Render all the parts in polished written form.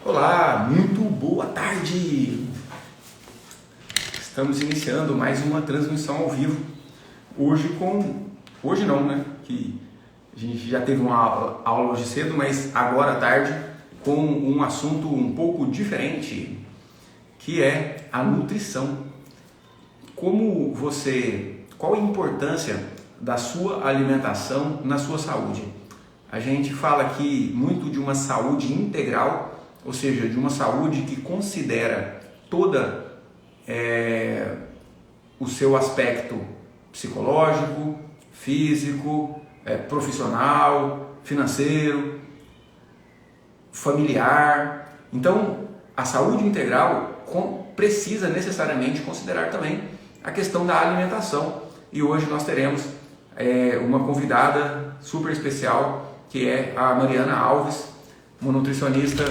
Olá, muito boa tarde! Estamos iniciando mais uma transmissão ao vivo. Hoje não, né? Que a gente já teve uma aula hoje cedo, mas agora à tarde com um assunto um pouco diferente, que é a nutrição. Qual a importância da sua alimentação na sua saúde? A gente fala aqui muito de uma saúde integral, ou seja, de uma saúde que considera toda o seu aspecto psicológico, físico, profissional, financeiro, familiar. Então, a saúde integral precisa necessariamente considerar também a questão da alimentação. E hoje nós teremos uma convidada super especial, que é a Mariana Alves, uma nutricionista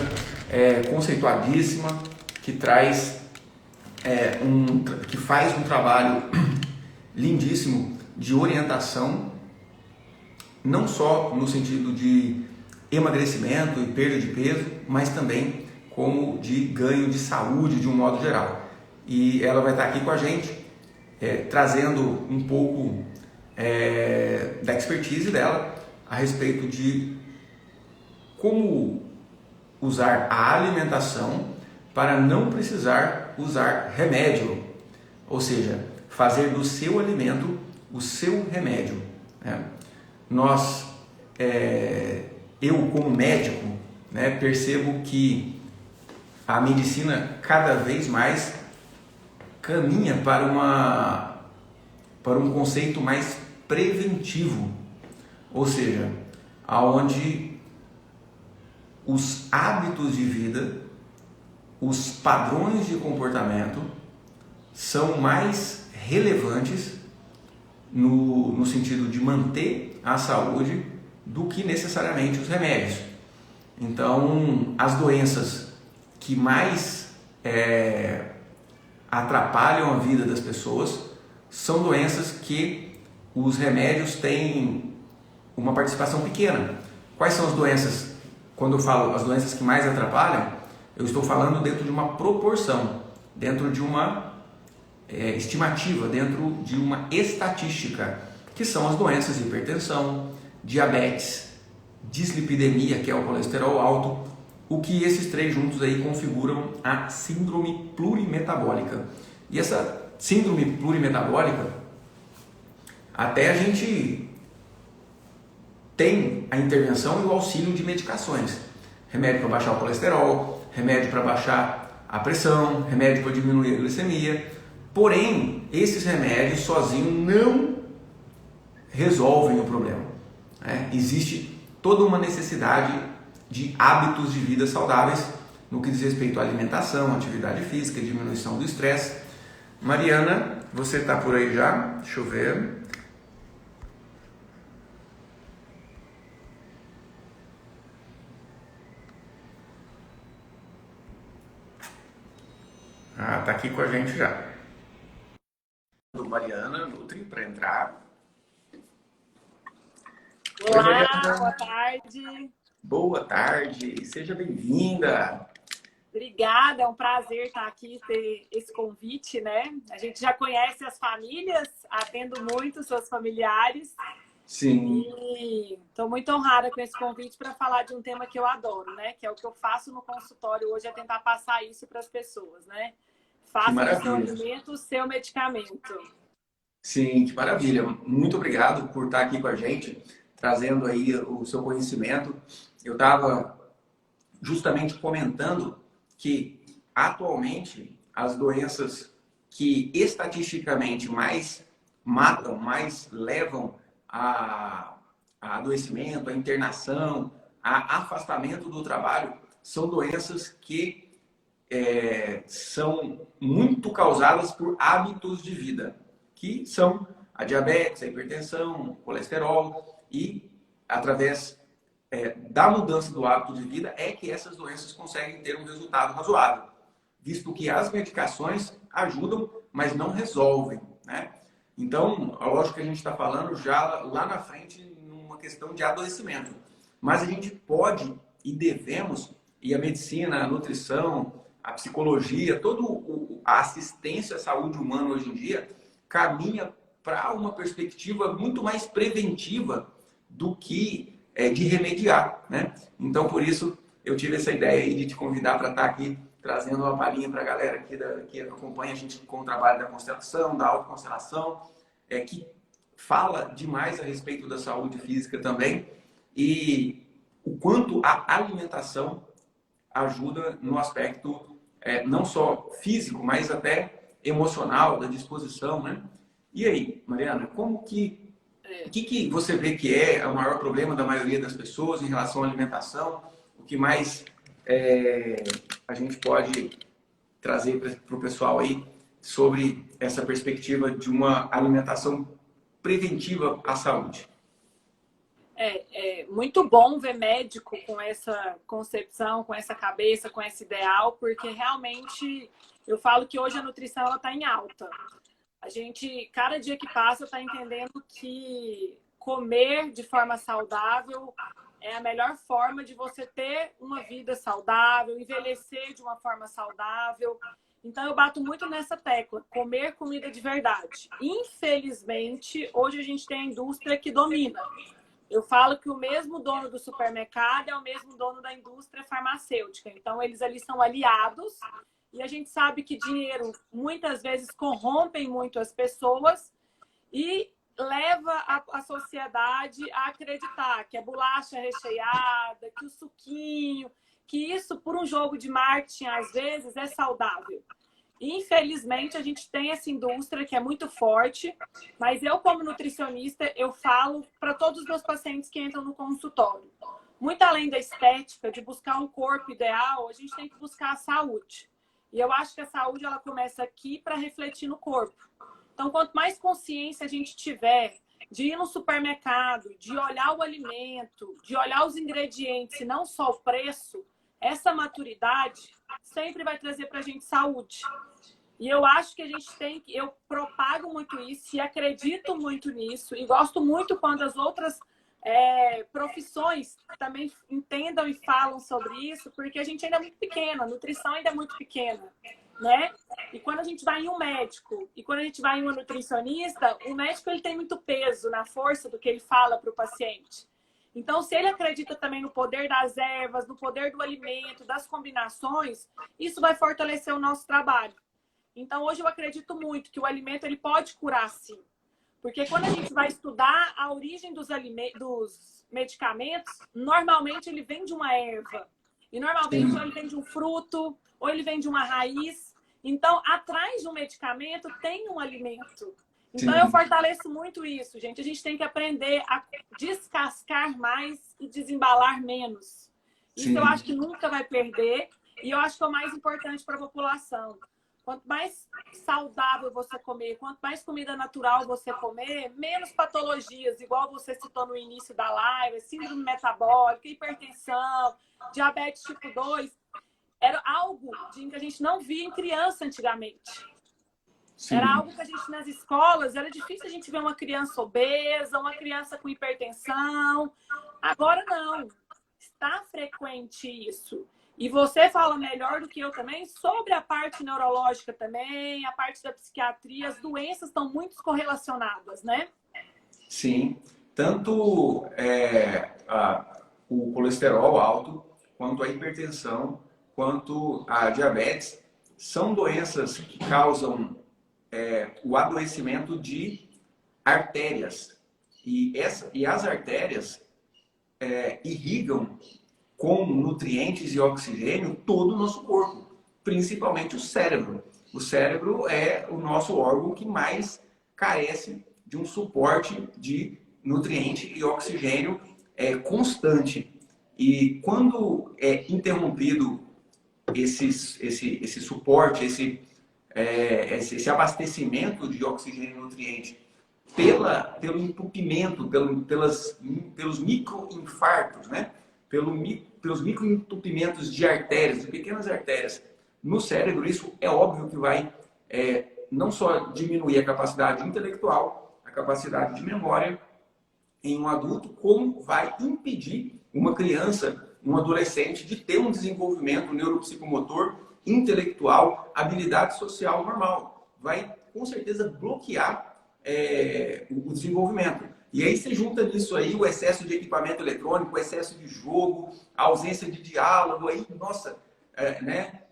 conceituadíssima, que faz um trabalho lindíssimo de orientação, não só no sentido de emagrecimento e perda de peso, mas também como de ganho de saúde de um modo geral. E ela vai estar aqui com a gente, trazendo um pouco da expertise dela a respeito de como usar a alimentação para não precisar usar remédio, ou seja, fazer do seu alimento o seu remédio, né? Eu como médico, né, percebo que a medicina cada vez mais caminha para um conceito mais preventivo, ou seja, aonde os hábitos de vida, os padrões de comportamento são mais relevantes no sentido de manter a saúde do que necessariamente os remédios. Então, as doenças que mais atrapalham a vida das pessoas são doenças que os remédios têm uma participação pequena. Quais são as doenças? Quando eu falo as doenças que mais atrapalham, eu estou falando dentro de uma proporção, dentro de uma estimativa, dentro de uma estatística, que são as doenças de hipertensão, diabetes, dislipidemia, que é o colesterol alto, o que esses três juntos aí configuram a síndrome plurimetabólica. E essa síndrome plurimetabólica, até a gente tem a intervenção e o auxílio de medicações. Remédio para baixar o colesterol, remédio para baixar a pressão, remédio para diminuir a glicemia. Porém, esses remédios sozinhos não resolvem o problema, né? Existe toda uma necessidade de hábitos de vida saudáveis no que diz respeito à alimentação, atividade física, diminuição do estresse. Mariana, você está por aí já? Deixa eu ver. Tá aqui com a gente já. Mariana Nutri para entrar. Olá, Oi, Mariana. boa tarde. Boa tarde, seja bem-vinda. Obrigada, é um prazer estar aqui, ter esse convite, né? A gente já conhece as famílias, atendo muito seus familiares. Sim. E estou muito honrada com esse convite para falar de um tema que eu adoro, né? Que é o que eu faço no consultório hoje, é tentar passar isso para as pessoas, né? Faça do seu alimento o seu medicamento. Sim, que maravilha. Muito obrigado por estar aqui com a gente, trazendo aí o seu conhecimento. Eu estava justamente comentando que atualmente as doenças que estatisticamente mais matam, mais levam a adoecimento, a internação, a afastamento do trabalho, são doenças que são muito causadas por hábitos de vida, que são a diabetes, a hipertensão, o colesterol, e através da mudança do hábito de vida é que essas doenças conseguem ter um resultado razoável, visto que as medicações ajudam, mas não resolvem, né? Então, lógico que a gente está falando já lá na frente numa questão de adoecimento, mas a gente pode e devemos e a medicina, a nutrição, a psicologia, toda a assistência à saúde humana hoje em dia caminha para uma perspectiva muito mais preventiva do que de remediar, né? Então, por isso, eu tive essa ideia aí de te convidar para estar aqui trazendo uma palhinha para a galera que acompanha a gente com o trabalho da constelação, da autoconstelação, que fala demais a respeito da saúde física também e o quanto a alimentação ajuda no aspecto não só físico, mas até emocional, da disposição, né? E aí, Mariana, o que você vê que é o maior problema da maioria das pessoas em relação à alimentação? O que mais a gente pode trazer para o pessoal aí sobre essa perspectiva de uma alimentação preventiva à saúde? É muito bom ver médico com essa concepção, com essa cabeça, com esse ideal, porque realmente eu falo que hoje a nutrição ela está em alta. A gente, cada dia que passa, está entendendo que comer de forma saudável é a melhor forma de você ter uma vida saudável, envelhecer de uma forma saudável. Então, eu bato muito nessa tecla, comer comida de verdade. Infelizmente, hoje a gente tem a indústria que domina. Eu falo que o mesmo dono do supermercado é o mesmo dono da indústria farmacêutica. Então, eles ali são aliados e a gente sabe que dinheiro muitas vezes corrompem muito as pessoas e leva a sociedade a acreditar que a bolacha recheada, que o suquinho, que isso, por um jogo de marketing, às vezes, é saudável. Infelizmente, a gente tem essa indústria que é muito forte, mas eu, como nutricionista, eu falo para todos os meus pacientes que entram no consultório. Muito além da estética, de buscar um corpo ideal, a gente tem que buscar a saúde. E eu acho que a saúde ela começa aqui para refletir no corpo. Então, quanto mais consciência a gente tiver de ir no supermercado, de olhar o alimento, de olhar os ingredientes e não só o preço, essa maturidade sempre vai trazer para a gente saúde. E eu acho que a gente tem que... Eu propago muito isso e acredito muito nisso. E gosto muito quando as outras profissões também entendam e falam sobre isso, porque a gente ainda é muito pequena, a nutrição ainda é muito pequena, né? E quando a gente vai em um médico e quando a gente vai em uma nutricionista, o médico ele tem muito peso na força do que ele fala para o paciente. Então, se ele acredita também no poder das ervas, no poder do alimento, das combinações, isso vai fortalecer o nosso trabalho. Então, hoje eu acredito muito que o alimento ele pode curar, sim. Porque quando a gente vai estudar a origem dos medicamentos, normalmente ele vem de uma erva. E normalmente ou ele vem de um fruto, ou ele vem de uma raiz. Então, atrás de um medicamento tem um alimento. Então, eu fortaleço muito isso, gente. A gente tem que aprender a descascar mais e desembalar menos. Isso eu acho que nunca vai perder. E eu acho que é o mais importante para a população. Quanto mais saudável você comer, quanto mais comida natural você comer, menos patologias, igual você citou no início da live, síndrome metabólica, hipertensão, diabetes tipo 2. Era algo que a gente não via em criança antigamente. Sim. Era algo que a gente, nas escolas, era difícil a gente ver uma criança obesa, uma criança com hipertensão. Agora não. Está frequente isso. E você fala melhor do que eu também sobre a parte neurológica também, a parte da psiquiatria. As doenças estão muito correlacionadas, né? Sim. Tanto o colesterol alto, quanto a hipertensão, quanto a diabetes, são doenças que causam o adoecimento de artérias. E as artérias irrigam com nutrientes e oxigênio todo o nosso corpo, principalmente o cérebro. O cérebro é o nosso órgão que mais carece de um suporte de nutriente e oxigênio constante. E quando é interrompido esse suporte, esse abastecimento de oxigênio e nutriente pelo entupimento, pelos microinfartos, né? Pelos microentupimentos de artérias, de pequenas artérias no cérebro, isso é óbvio que vai não só diminuir a capacidade intelectual, a capacidade de memória em um adulto, como vai impedir uma criança um adolescente de ter um desenvolvimento neuropsicomotor, intelectual, habilidade social normal. Vai, com certeza, bloquear o desenvolvimento. E aí você junta nisso aí o excesso de equipamento eletrônico, o excesso de jogo, a ausência de diálogo, aí, nossa, né?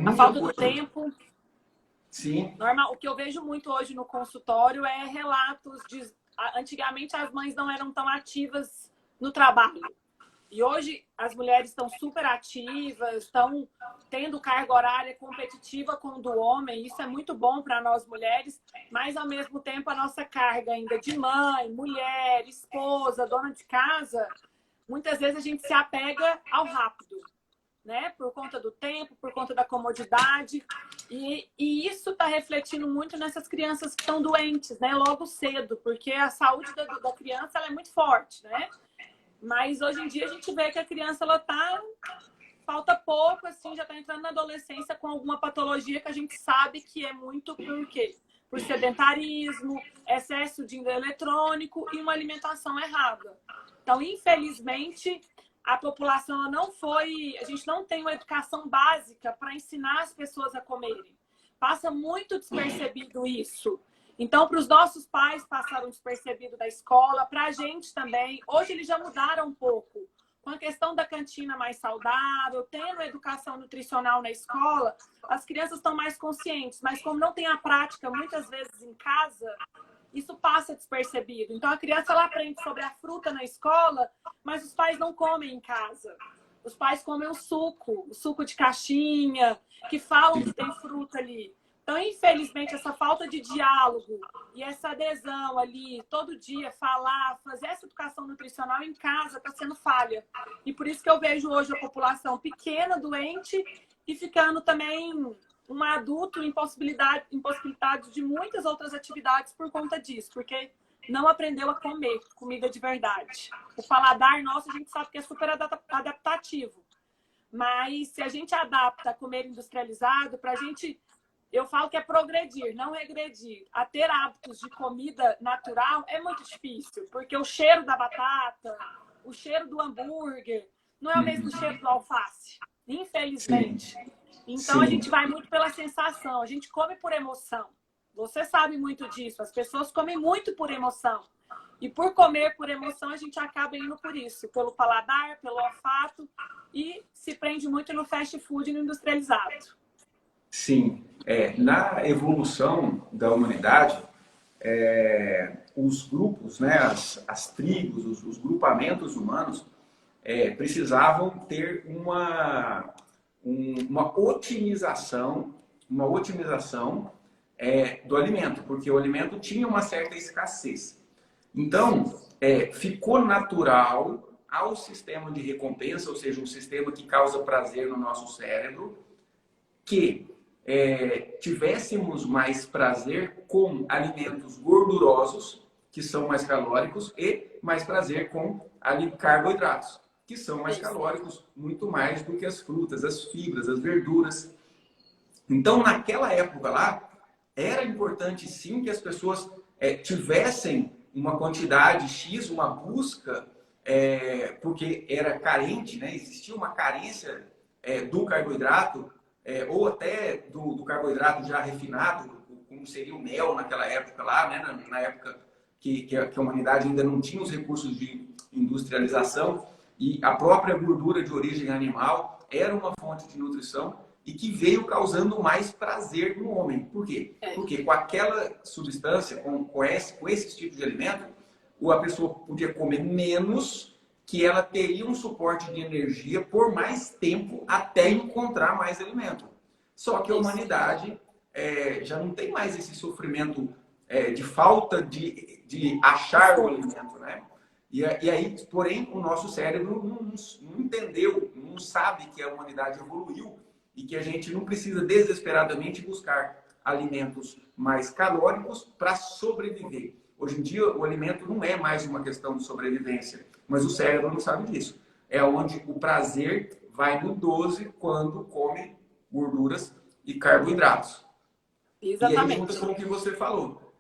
A falta do tempo. Sim. Normal. O que eu vejo muito hoje no consultório é relatos de... Antigamente as mães não eram tão ativas no trabalho. E hoje as mulheres estão super ativas, estão tendo carga horária competitiva com o do homem. Isso é muito bom para nós mulheres, mas ao mesmo tempo a nossa carga ainda de mãe, mulher, esposa, dona de casa, muitas vezes a gente se apega ao rápido, né? Por conta do tempo, por conta da comodidade. E isso está refletindo muito nessas crianças que estão doentes, né? Logo cedo, porque a saúde da criança ela é muito forte, né? Mas hoje em dia a gente vê que a criança ela falta pouco, assim, já está entrando na adolescência com alguma patologia que a gente sabe que é muito por sedentarismo, excesso de eletrônico e uma alimentação errada. Então, infelizmente, a população a gente não tem uma educação básica para ensinar as pessoas a comerem. Passa muito despercebido isso. Então, para os nossos pais passaram despercebido da escola, para a gente também. Hoje eles já mudaram um pouco. Com a questão da cantina mais saudável, tendo educação nutricional na escola, as crianças estão mais conscientes. Mas como não tem a prática, muitas vezes em casa, isso passa despercebido. Então, a criança ela aprende sobre a fruta na escola, mas os pais não comem em casa. Os pais comem o suco de caixinha, que falam que tem fruta ali. Então, infelizmente, essa falta de diálogo e essa adesão ali, todo dia, falar, fazer essa educação nutricional em casa está sendo falha. E por isso que eu vejo hoje a população pequena, doente e ficando também um adulto impossibilitado de muitas outras atividades por conta disso, porque não aprendeu a comer comida de verdade. O paladar nosso, a gente sabe que é super adaptativo. Mas se a gente adapta a comer industrializado, para a gente... Eu falo que é progredir, não regredir. A ter hábitos de comida natural é muito difícil, porque o cheiro da batata, o cheiro do hambúrguer, não é o mesmo cheiro do alface, infelizmente. Sim. Então, Sim. a gente vai muito pela sensação, a gente come por emoção. Você sabe muito disso, as pessoas comem muito por emoção. E por comer por emoção, a gente acaba indo por isso, pelo paladar, pelo olfato, e se prende muito no fast food e no industrializado. Sim, na evolução da humanidade, os grupos, né, as tribos, os grupamentos humanos precisavam ter uma otimização do alimento, porque o alimento tinha uma certa escassez. Então, ficou natural ao sistema de recompensa, ou seja, um sistema que causa prazer no nosso cérebro, que tivéssemos mais prazer com alimentos gordurosos, que são mais calóricos, e mais prazer com carboidratos, que são mais calóricos, muito mais do que as frutas, as fibras, as verduras. Então, naquela época lá, era importante sim que as pessoas tivessem uma quantidade X, uma busca, porque era carente, né? Existia uma carência do carboidrato, ou até do carboidrato já refinado, como seria o mel naquela época lá, né? Na época que a humanidade ainda não tinha os recursos de industrialização, e a própria gordura de origem animal era uma fonte de nutrição e que veio causando mais prazer no homem. Por quê? Porque com aquela substância, com esse tipo de alimento, a pessoa podia comer menos, que ela teria um suporte de energia por mais tempo até encontrar mais alimento. Só que a humanidade já não tem mais esse sofrimento de falta de achar o alimento, né? E aí, porém, o nosso cérebro não entendeu, não sabe que a humanidade evoluiu e que a gente não precisa desesperadamente buscar alimentos mais calóricos para sobreviver. Hoje em dia, o alimento não é mais uma questão de sobrevivência, mas o cérebro não sabe disso. É onde o prazer vai no 12 quando come gorduras e carboidratos. Exatamente. E aí junta com o que você falou,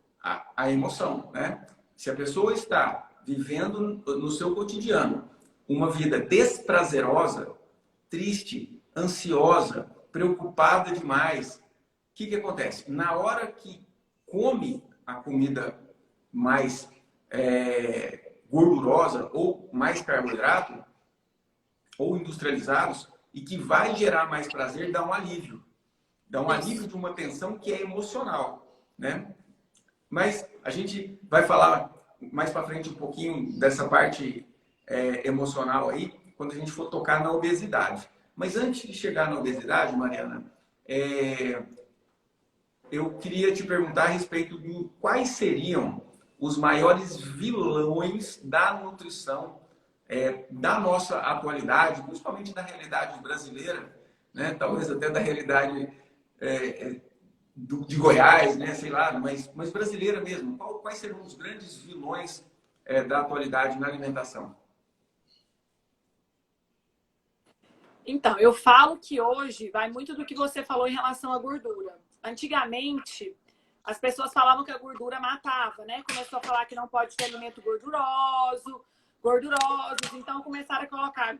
a emoção, né? Se a pessoa está vivendo no seu cotidiano uma vida desprazerosa, triste, ansiosa, preocupada demais, o que acontece? Na hora que come a comida mais gordurosa ou mais carboidrato, ou industrializados, e que vai gerar mais prazer, dá um alívio. Dá um alívio de uma tensão que é emocional, né? Mas a gente vai falar mais para frente um pouquinho dessa parte emocional aí, quando a gente for tocar na obesidade. Mas antes de chegar na obesidade, Mariana, eu queria te perguntar a respeito de quais seriam os maiores vilões da nutrição da nossa atualidade, principalmente da realidade brasileira, né? Talvez até da realidade de Goiás, né? Sei lá, mas brasileira mesmo. Quais seriam os grandes vilões da atualidade na alimentação? Então, eu falo que hoje vai muito do que você falou em relação à gordura. Antigamente, as pessoas falavam que a gordura matava, né? Começou a falar que não pode ter alimento gordurosos, então começaram a colocar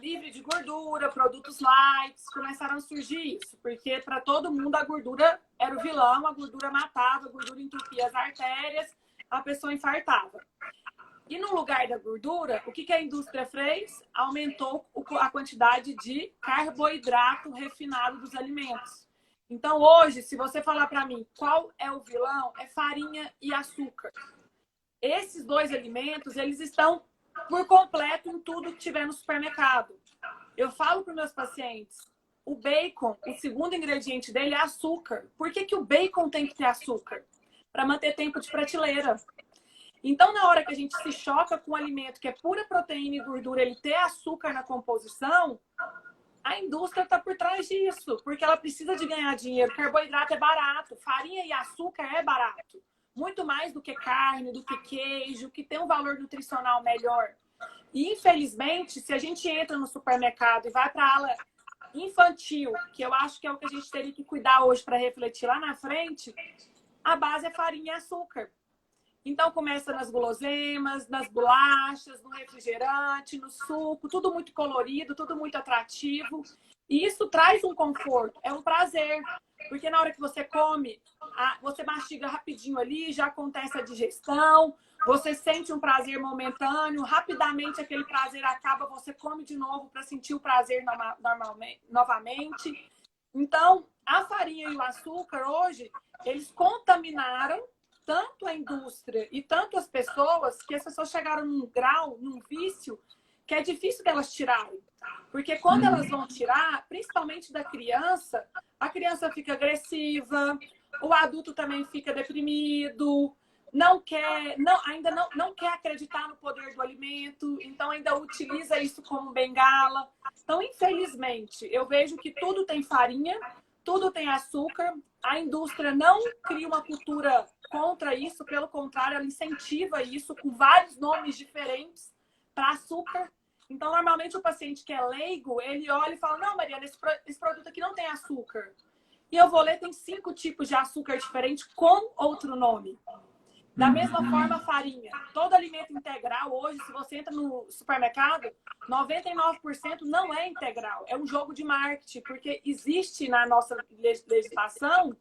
livre de gordura, produtos light, começaram a surgir isso, porque para todo mundo a gordura era o vilão, a gordura matava, a gordura entupia as artérias, a pessoa infartava. E no lugar da gordura, o que a indústria fez? Aumentou a quantidade de carboidrato refinado dos alimentos. Então hoje, se você falar para mim qual é o vilão, é farinha e açúcar. Esses dois alimentos, eles estão por completo em tudo que tiver no supermercado. Eu falo para os meus pacientes, o bacon, o segundo ingrediente dele é açúcar. Por que o bacon tem que ter açúcar? Para manter tempo de prateleira. Então, na hora que a gente se choca com um alimento que é pura proteína e gordura, ele ter açúcar na composição, a indústria está por trás disso, porque ela precisa de ganhar dinheiro. Carboidrato é barato, farinha e açúcar é barato. Muito mais do que carne, do que queijo, que tem um valor nutricional melhor. E, infelizmente, se a gente entra no supermercado e vai para a ala infantil, que eu acho que é o que a gente teria que cuidar hoje para refletir lá na frente, a base é farinha e açúcar. Então, começa nas guloseimas, nas bolachas, no refrigerante, no suco, tudo muito colorido, tudo muito atrativo. E isso traz um conforto, é um prazer. Porque na hora que você come, você mastiga rapidinho ali, já acontece a digestão, você sente um prazer momentâneo, rapidamente aquele prazer acaba, você come de novo para sentir o prazer novamente. Então, a farinha e o açúcar hoje, eles contaminaram tanto a indústria e tanto as pessoas, que as pessoas chegaram num grau, num vício, que é difícil delas tirarem. Porque quando elas vão tirar, principalmente da criança, a criança fica agressiva, o adulto também fica deprimido, ainda não quer acreditar no poder do alimento, então ainda utiliza isso como bengala. Então, infelizmente, eu vejo que tudo tem farinha, tudo tem açúcar, a indústria não cria uma cultura contra isso, pelo contrário, ela incentiva isso com vários nomes diferentes para açúcar. Então, normalmente, o paciente que é leigo, ele olha e fala, não, Mariana, esse produto aqui não tem açúcar. E eu vou ler, tem 5 tipos de açúcar diferentes com outro nome. Da mesma forma, a farinha. Todo alimento integral, hoje, se você entra no supermercado, 99% não é integral. É um jogo de marketing, porque existe na nossa legislação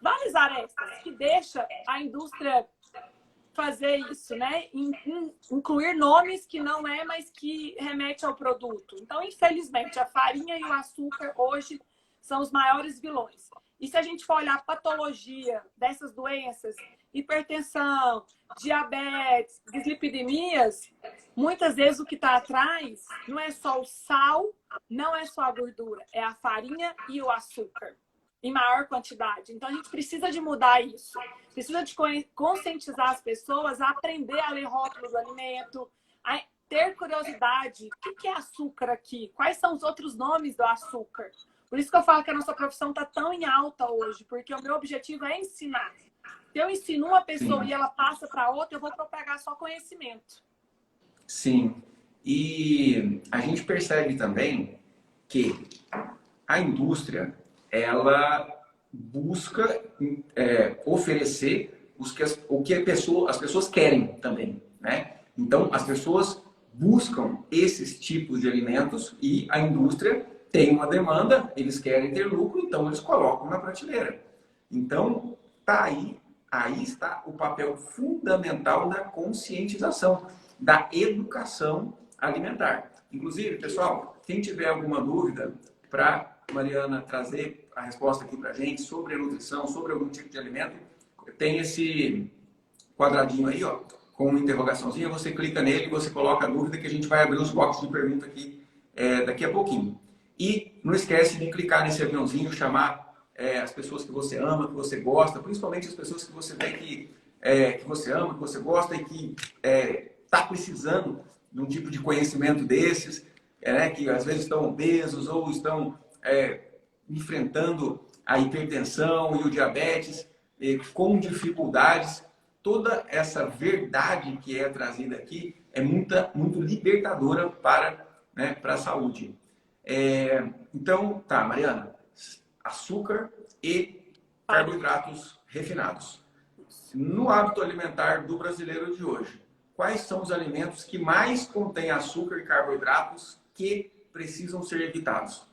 várias arestas que deixam a indústria fazer isso, né? Incluir nomes que não é, mas que remete ao produto. Então, infelizmente, a farinha e o açúcar hoje são os maiores vilões. E se a gente for olhar a patologia dessas doenças, hipertensão, diabetes, dislipidemias, muitas vezes o que está atrás não é só o sal, não é só a gordura, é a farinha e o açúcar, em maior quantidade. Então, a gente precisa de mudar isso. Precisa de conscientizar as pessoas a aprender a ler rótulos do alimento, a ter curiosidade. O que é açúcar aqui? Quais são os outros nomes do açúcar? Por isso que eu falo que a nossa profissão está tão em alta hoje, porque o meu objetivo é ensinar. Se eu ensino uma pessoa e ela passa para outra, eu vou propagar só conhecimento. Sim. E a gente percebe também que a indústria, ela busca oferecer o que as pessoas querem também, né? Então, as pessoas buscam esses tipos de alimentos e a indústria tem uma demanda, eles querem ter lucro, então eles colocam na prateleira. Então, tá aí está o papel fundamental da conscientização, da educação alimentar. Inclusive, pessoal, quem tiver alguma dúvida para Mariana trazer a resposta aqui para a gente sobre a nutrição, sobre algum tipo de alimento, tem esse quadradinho aí, ó, com uma interrogaçãozinha, você clica nele e você coloca a dúvida que a gente vai abrir os boxes de pergunta aqui daqui a pouquinho. E não esquece de clicar nesse aviãozinho, chamar as pessoas que você ama, que você gosta, principalmente as pessoas que você vê que você ama, que você gosta e que está precisando de um tipo de conhecimento desses, que às vezes estão obesos ou estão enfrentando a hipertensão e o diabetes com dificuldades. Toda essa verdade que é trazida aqui é muito libertadora para a saúde. Então, tá, Mariana, açúcar e carboidratos refinados. No hábito alimentar do brasileiro de hoje, quais são os alimentos que mais contêm açúcar e carboidratos que precisam ser evitados?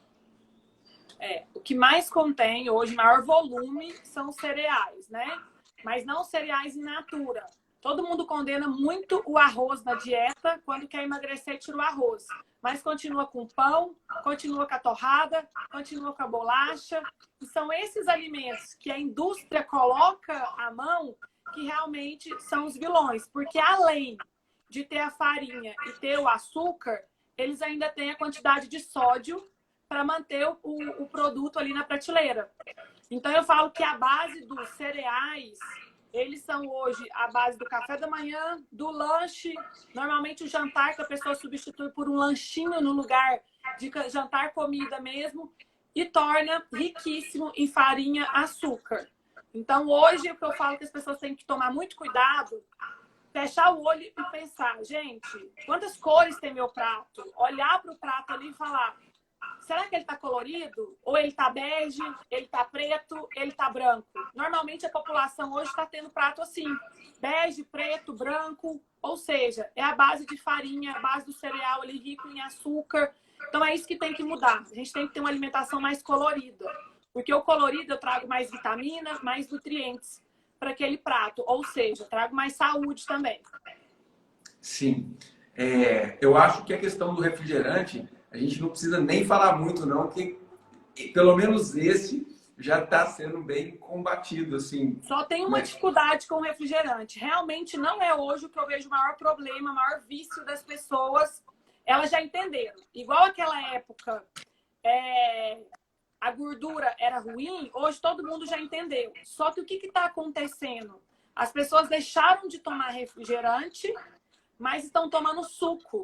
O que mais contém hoje, maior volume, são os cereais, né? Mas não cereais in natura. Todo mundo condena muito o arroz na dieta, quando quer emagrecer, tira o arroz. Mas continua com pão, continua com a torrada, continua com a bolacha. E são esses alimentos que a indústria coloca à mão que realmente são os vilões. Porque além de ter a farinha e ter o açúcar, eles ainda têm a quantidade de sódio para manter o produto ali na prateleira. Então, eu falo que a base dos cereais, eles são hoje a base do café da manhã, do lanche, normalmente o jantar que a pessoa substitui por um lanchinho no lugar de jantar comida mesmo, e torna riquíssimo em farinha, açúcar. Então, hoje, o que eu falo que as pessoas têm que tomar muito cuidado, fechar o olho e pensar, gente, quantas cores tem meu prato? Olhar para o prato ali e falar, será que ele está colorido? Ou ele está bege, ele está preto, ele está branco? Normalmente a população hoje está tendo prato assim, bege, preto, branco, ou seja, é a base de farinha, a base do cereal ali rico em açúcar. Então é isso que tem que mudar. A gente tem que ter uma alimentação mais colorida, porque o colorido eu trago mais vitamina, mais nutrientes para aquele prato, ou seja, trago mais saúde também. Sim. Eu acho que a questão do refrigerante, a gente não precisa nem falar muito, não, que pelo menos esse já está sendo bem combatido, assim. Só tem uma dificuldade com o refrigerante. Realmente não é hoje o que eu vejo o maior problema, o maior vício das pessoas. Elas já entenderam. Igual aquela época, a gordura era ruim, hoje todo mundo já entendeu. Só que o que está acontecendo? As pessoas deixaram de tomar refrigerante, mas estão tomando suco.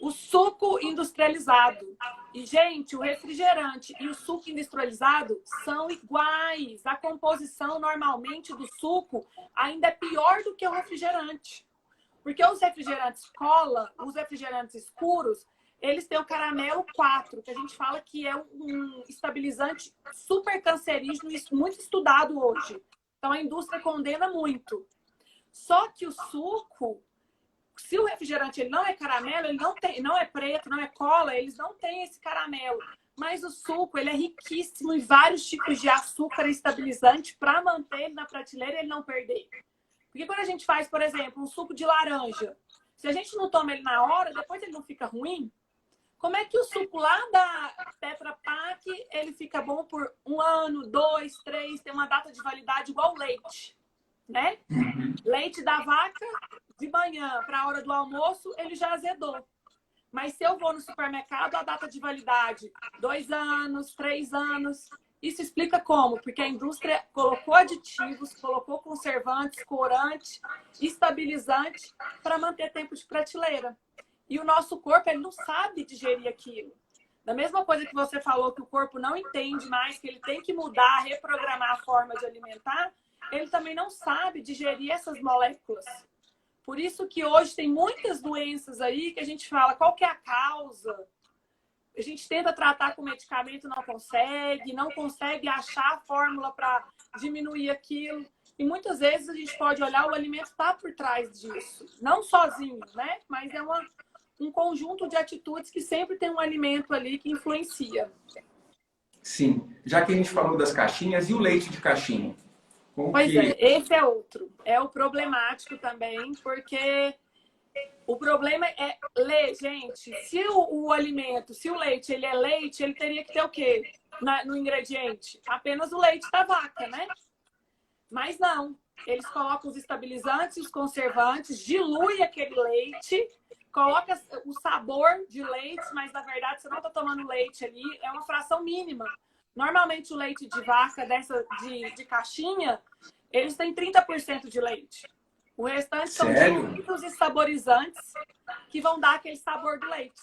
O suco industrializado. E, gente, o refrigerante e o suco industrializado são iguais. A composição, normalmente, do suco ainda é pior do que o refrigerante. Porque os refrigerantes cola, os refrigerantes escuros, eles têm o caramelo 4, que a gente fala que é um estabilizante super cancerígeno, muito estudado hoje. Então, a indústria condena muito. Só que o suco, se o refrigerante ele não é caramelo, ele não é preto, não é cola, eles não têm esse caramelo. Mas o suco, ele é riquíssimo em vários tipos de açúcar estabilizante para manter ele na prateleira e ele não perder. Porque quando a gente faz, por exemplo, um suco de laranja, se a gente não toma ele na hora, depois ele não fica ruim. Como é que o suco lá da Tetra Pak, ele fica bom por 1 ano, 2, 3, tem uma data de validade igual leite, né? Leite da vaca, de manhã para a hora do almoço, ele já azedou. Mas se eu vou no supermercado, a data de validade, 2 anos, 3 anos. Isso explica como? Porque a indústria colocou aditivos, colocou conservantes, corante, estabilizante para manter tempo de prateleira. E o nosso corpo, ele não sabe digerir aquilo. Da mesma coisa que você falou que o corpo não entende mais, que ele tem que mudar, reprogramar a forma de alimentar, ele também não sabe digerir essas moléculas. Por isso que hoje tem muitas doenças aí que a gente fala qual que é a causa. A gente tenta tratar com medicamento, não consegue achar a fórmula para diminuir aquilo. E muitas vezes a gente pode olhar, o alimento está por trás disso. Não sozinho, né? Mas é um conjunto de atitudes que sempre tem um alimento ali que influencia. Sim. Já que a gente falou das caixinhas, e o leite de caixinha? Pois é, esse é outro. É o problemático também, porque o problema é ler, gente. Se o alimento, se o leite, ele é leite, ele teria que ter o quê no ingrediente? Apenas o leite da vaca, né? Mas não. Eles colocam os estabilizantes, os conservantes, dilui aquele leite, coloca o sabor de leite, mas na verdade você não está tomando leite ali, é uma fração mínima. Normalmente o leite de vaca de caixinha, eles têm 30% de leite. O restante são diluídos e saborizantes que vão dar aquele sabor do leite.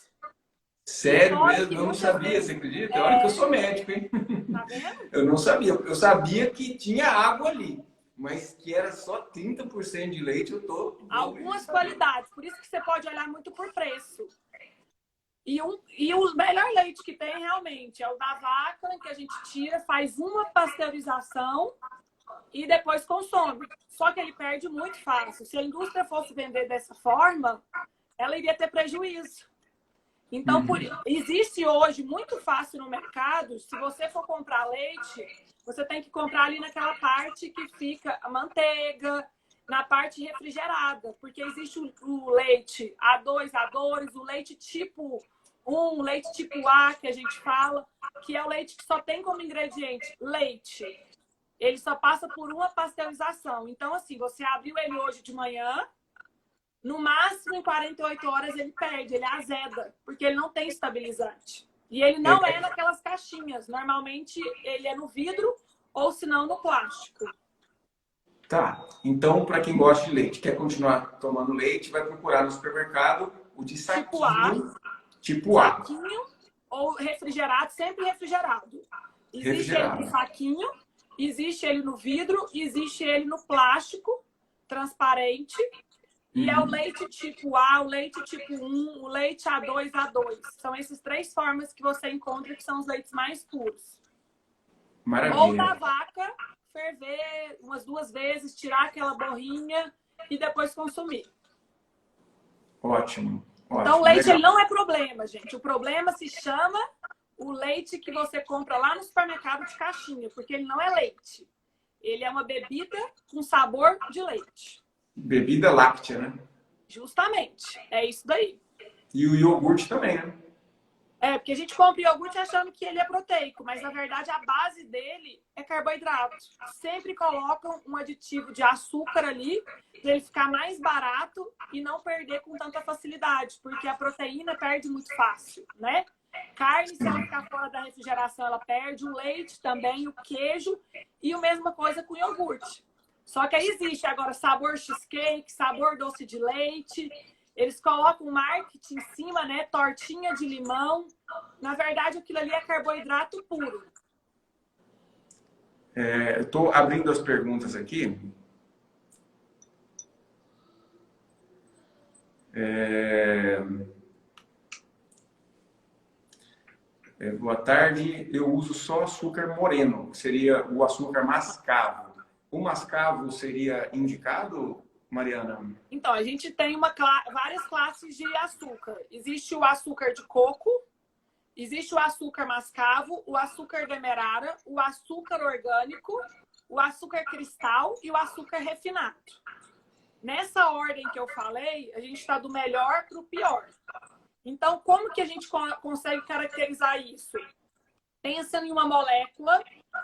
Sério mesmo? Eu não sabia, você acredita? Olha que eu sou médico, hein? Tá vendo? Eu não sabia. Eu sabia que tinha água ali, mas que era só 30% de leite, eu tô... Algumas qualidades, por isso que você pode olhar muito por preço. E o melhor leite que tem realmente é o da vaca, que a gente tira, faz uma pasteurização e depois consome. Só que ele perde muito fácil. Se a indústria fosse vender dessa forma, ela iria ter prejuízo. Então, existe hoje muito fácil no mercado, se você for comprar leite, você tem que comprar ali naquela parte que fica a manteiga, na parte refrigerada, porque existe o leite A2, A2, o leite tipo 1, leite tipo A, que a gente fala, que é o leite que só tem como ingrediente leite. Ele só passa por uma pasteurização. Então, assim, você abriu ele hoje de manhã, no máximo em 48 horas ele perde, ele azeda, porque ele não tem estabilizante. E ele não é naquelas caixinhas. Normalmente ele é no vidro ou se não no plástico. Tá, então para quem gosta de leite, quer continuar tomando leite, vai procurar no supermercado o de saquinho, tipo A. Saquinho ou refrigerado, sempre refrigerado. Existe ele no saquinho, existe ele no vidro, existe ele no plástico transparente. E é o leite tipo A, o leite tipo 1, o leite A2, A2. São essas 3 formas que você encontra que são os leites mais puros. Maravilha. Ou da vaca, ferver umas 2 vezes, tirar aquela borrinha e depois consumir. Ótimo. Então o leite ele não é problema, gente. O problema se chama o leite que você compra lá no supermercado de caixinha, porque ele não é leite. Ele é uma bebida com sabor de leite. Bebida láctea, né? Justamente. É isso daí. E o iogurte também, né? É, porque a gente compra iogurte achando que ele é proteico, mas na verdade a base dele é carboidrato. Sempre colocam um aditivo de açúcar ali, para ele ficar mais barato e não perder com tanta facilidade, porque a proteína perde muito fácil, né? Carne, se ela ficar fora da refrigeração, ela perde. O leite também, o queijo e a mesma coisa com o iogurte. Só que aí existe agora sabor cheesecake, sabor doce de leite. Eles colocam marketing em cima, né? Tortinha de limão. Na verdade, aquilo ali é carboidrato puro. Eu estou abrindo as perguntas aqui. Boa tarde. Eu uso só açúcar moreno, que seria o açúcar mascavo. O mascavo seria indicado, Mariana? Então, a gente tem várias classes de açúcar. Existe o açúcar de coco, existe o açúcar mascavo, o açúcar demerara, o açúcar orgânico, o açúcar cristal e o açúcar refinado. Nessa ordem que eu falei, a gente está do melhor para o pior. Então, como que a gente consegue caracterizar isso? Pensa em uma molécula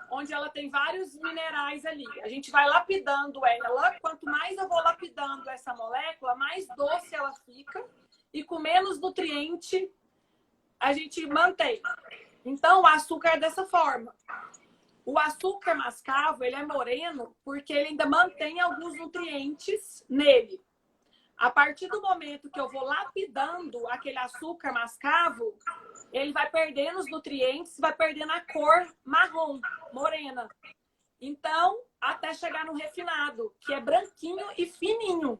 onde ela tem vários minerais ali. A gente vai lapidando ela. Quanto mais eu vou lapidando essa molécula, mais doce ela fica e com menos nutriente a gente mantém. Então, o açúcar é dessa forma. O açúcar mascavo, ele é moreno porque ele ainda mantém alguns nutrientes nele. A partir do momento que eu vou lapidando aquele açúcar mascavo, ele vai perdendo os nutrientes, vai perdendo a cor marrom, morena. Então, até chegar no refinado, que é branquinho e fininho.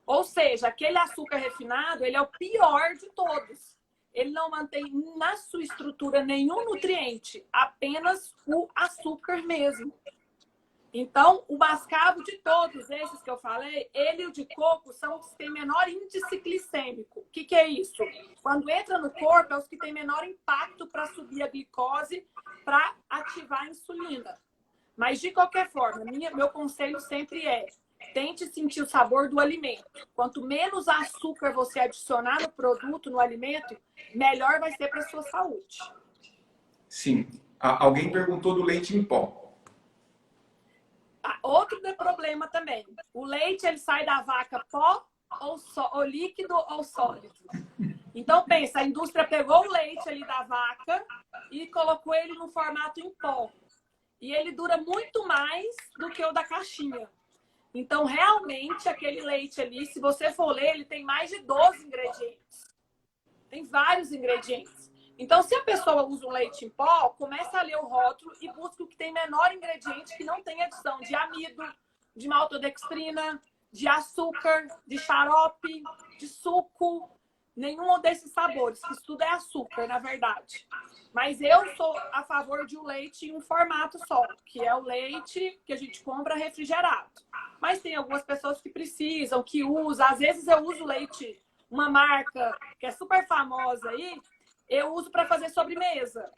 Ou seja, aquele açúcar refinado, ele é o pior de todos. Ele não mantém na sua estrutura nenhum nutriente, apenas o açúcar mesmo. Então, o mascavo de todos esses que eu falei, ele e o de coco são os que têm menor índice glicêmico. O que é isso? Quando entra no corpo, é os que têm menor impacto para subir a glicose, para ativar a insulina. Mas, de qualquer forma, meu conselho sempre é: tente sentir o sabor do alimento. Quanto menos açúcar você adicionar no produto, no alimento, melhor vai ser para a sua saúde. Sim. Alguém perguntou do leite em pó. Outro problema também. O leite, ele sai da vaca pó ou líquido ou sólido. Então, pensa, a indústria pegou o leite ali da vaca e colocou ele no formato em pó. E ele dura muito mais do que o da caixinha. Então, realmente, aquele leite ali, se você for ler, ele tem mais de 12 ingredientes. Tem vários ingredientes. Então, se a pessoa usa um leite em pó, começa a ler o rótulo e busca o que tem menor ingrediente, que não tem adição de amido, de maltodextrina, de açúcar, de xarope, de suco, nenhum desses sabores, que isso tudo é açúcar, na verdade. Mas eu sou a favor de um leite em um formato só, que é o leite que a gente compra refrigerado. Mas tem algumas pessoas que precisam, que usam. Às vezes eu uso leite, uma marca que é super famosa aí, eu uso para fazer sobremesa.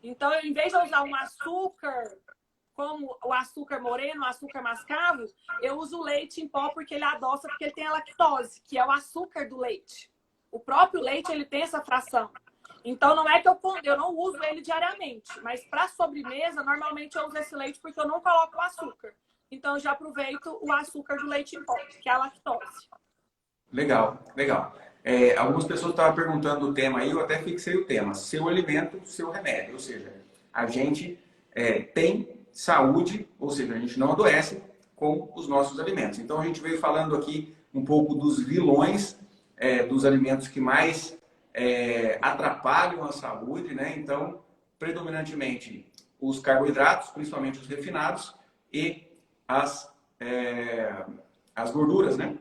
Então, em vez de eu usar um açúcar, como o açúcar moreno, o açúcar mascavo, eu uso o leite em pó porque ele adoça, porque ele tem a lactose, que é o açúcar do leite. O próprio leite, ele tem essa fração. Então, não é que eu não uso ele diariamente, mas para sobremesa, normalmente eu uso esse leite porque eu não coloco o açúcar. Então, eu já aproveito o açúcar do leite em pó, que é a lactose. Legal, legal. Algumas pessoas estavam perguntando o tema aí, eu até fixei o tema: seu alimento, seu remédio. Ou seja, a gente tem saúde, ou seja, a gente não adoece com os nossos alimentos. Então, a gente veio falando aqui um pouco dos vilões dos alimentos que mais atrapalham a saúde, né? Então, predominantemente os carboidratos, principalmente os refinados, e as gorduras, né?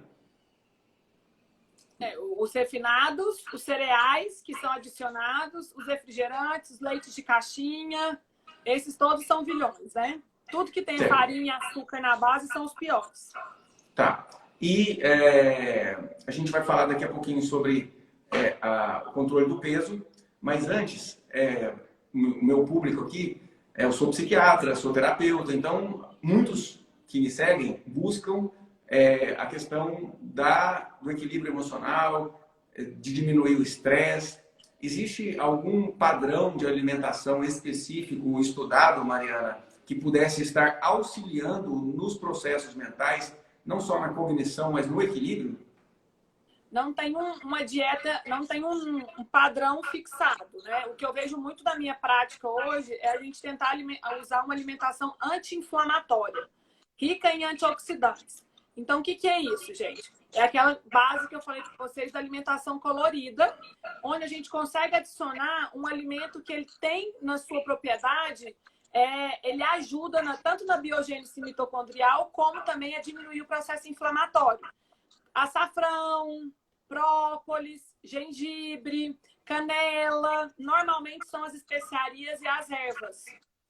Os refinados, os cereais que são adicionados, os refrigerantes, os leites de caixinha, esses todos são vilões, né? Tudo que tem farinha e açúcar na base são os piores. Tá. E a gente vai falar daqui a pouquinho sobre o controle do peso, mas antes, o meu público aqui, eu sou psiquiatra, sou terapeuta, então muitos que me seguem buscam a questão do equilíbrio emocional, de diminuir o estresse. Existe algum padrão de alimentação específico estudado, Mariana, que pudesse estar auxiliando nos processos mentais, não só na cognição, mas no equilíbrio? Não tem uma dieta, não tem um padrão fixado, né? O que eu vejo muito da minha prática hoje é a gente tentar usar uma alimentação anti-inflamatória, rica em antioxidantes. Então, o que é isso, gente? É aquela base que eu falei para vocês da alimentação colorida, onde a gente consegue adicionar um alimento que ele tem na sua propriedade, ele ajuda tanto na biogênese mitocondrial, como também a diminuir o processo inflamatório. Açafrão, própolis, gengibre, canela, normalmente são as especiarias e as ervas.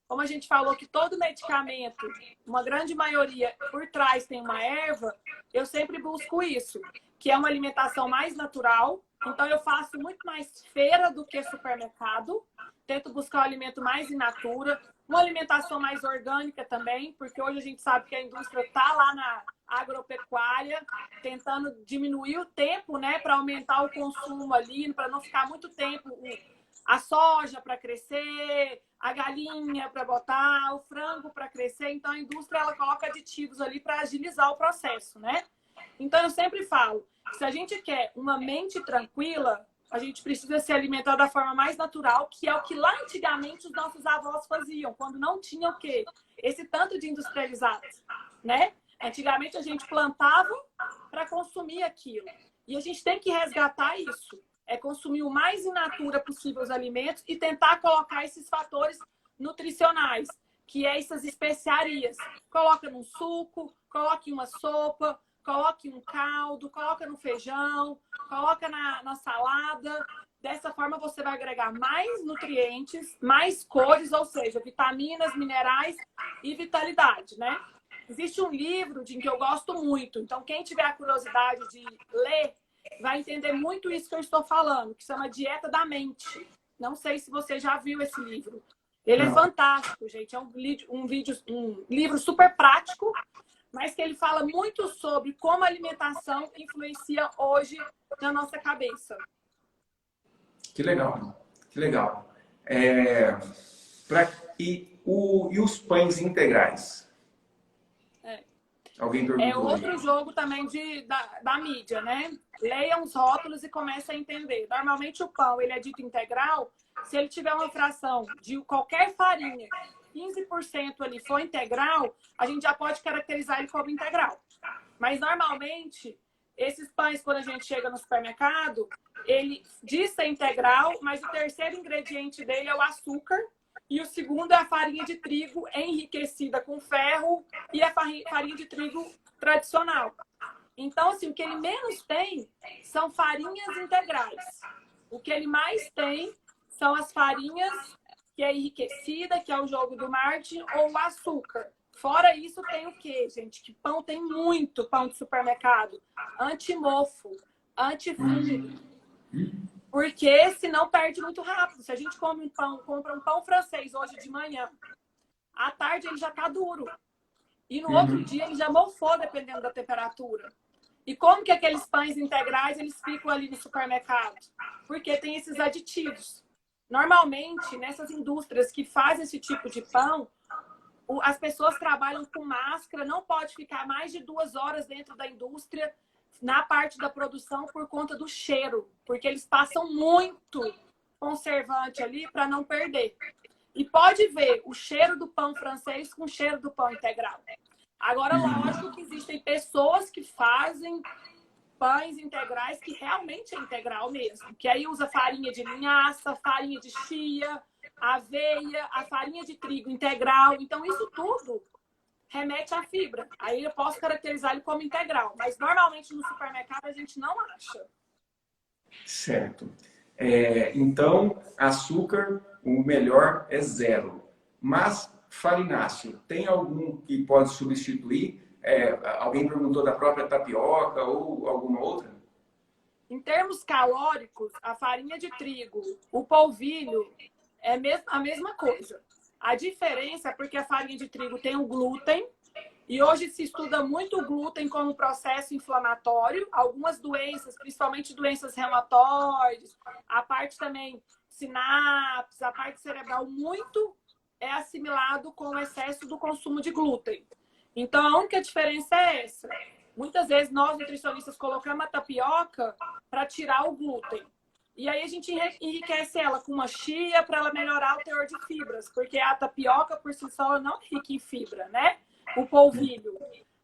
Como a gente falou que todo medicamento, uma grande maioria, por trás tem uma erva, eu sempre busco isso, que é uma alimentação mais natural. Então, eu faço muito mais feira do que supermercado. Tento buscar um alimento mais in natura, uma alimentação mais orgânica também, porque hoje a gente sabe que a indústria está lá na agropecuária, tentando diminuir o tempo, né, para aumentar o consumo ali, para não ficar muito tempo a soja para crescer, a galinha para botar, o frango para crescer. Então, a indústria ela coloca aditivos ali para agilizar o processo, né? Então, eu sempre falo, se a gente quer uma mente tranquila, a gente precisa se alimentar da forma mais natural, que é o que lá antigamente os nossos avós faziam, quando não tinha o quê? Esse tanto de industrializados, né? Antigamente, a gente plantava para consumir aquilo. E a gente tem que resgatar isso. É consumir o mais in natura possível os alimentos e tentar colocar esses fatores nutricionais, que é essas especiarias. Coloca num suco, coloque em uma sopa, coloque um caldo, coloca no feijão, coloca na salada. Dessa forma, você vai agregar mais nutrientes, mais cores, ou seja, vitaminas, minerais e vitalidade, né? Existe um livro de que eu gosto muito. Então, quem tiver a curiosidade de ler, vai entender muito isso que eu estou falando, que chama Dieta da Mente. Não sei se você já viu esse livro. Ele é fantástico, gente. É um livro super prático, mas que ele fala muito sobre como a alimentação influencia hoje na nossa cabeça. Que legal, que legal. E os pães integrais? Alguém perguntou. É outro jogo também da mídia, né? Leia os rótulos e comece a entender. Normalmente o pão ele é dito integral se ele tiver uma fração de qualquer farinha, 15% ali for integral, a gente já pode caracterizar ele como integral. Mas normalmente, esses pães, quando a gente chega no supermercado, ele diz ser integral, mas o terceiro ingrediente dele é o açúcar e o segundo é a farinha de trigo enriquecida com ferro e a farinha de trigo tradicional. Então, assim, o que ele menos tem são farinhas integrais. O que ele mais tem são as farinhas que é enriquecida, que é o jogo do marketing, ou o açúcar. Fora isso, tem o quê, gente? Que pão tem muito pão de supermercado. Anti-mofo, anti-fungo. Porque senão perde muito rápido. Se a gente compra um pão francês hoje de manhã, à tarde ele já está duro. E no outro dia ele já mofou, dependendo da temperatura. E como que aqueles pães integrais eles ficam ali no supermercado? Porque tem esses aditivos. Normalmente, nessas indústrias que fazem esse tipo de pão, as pessoas trabalham com máscara, não pode ficar mais de 2 horas dentro da indústria, na parte da produção, por conta do cheiro. Porque eles passam muito conservante ali para não perder. E pode ver o cheiro do pão francês com o cheiro do pão integral. Agora, lógico que existem pessoas que fazem pães integrais que realmente é integral mesmo. Que aí usa farinha de linhaça, farinha de chia, aveia, a farinha de trigo integral. Então, isso tudo remete à fibra. Aí eu posso caracterizar ele como integral. Mas, normalmente, no supermercado, a gente não acha. Certo. Então, açúcar, o melhor é 0. Mas, farináceo, tem algum que pode substituir? Alguém perguntou da própria tapioca ou alguma outra? Em termos calóricos, a farinha de trigo, o polvilho, é a mesma coisa. A diferença é porque a farinha de trigo tem o glúten, e hoje se estuda muito o glúten como processo inflamatório. Algumas doenças, principalmente doenças reumatoides, a parte também sinapses, a parte cerebral, muito é assimilado com o excesso do consumo de glúten. Então, a única diferença é essa. Muitas vezes, nós, nutricionistas, colocamos a tapioca para tirar o glúten. E aí, a gente enriquece ela com uma chia para ela melhorar o teor de fibras. Porque a tapioca, por si só, não é rica em fibra, né? O polvilho.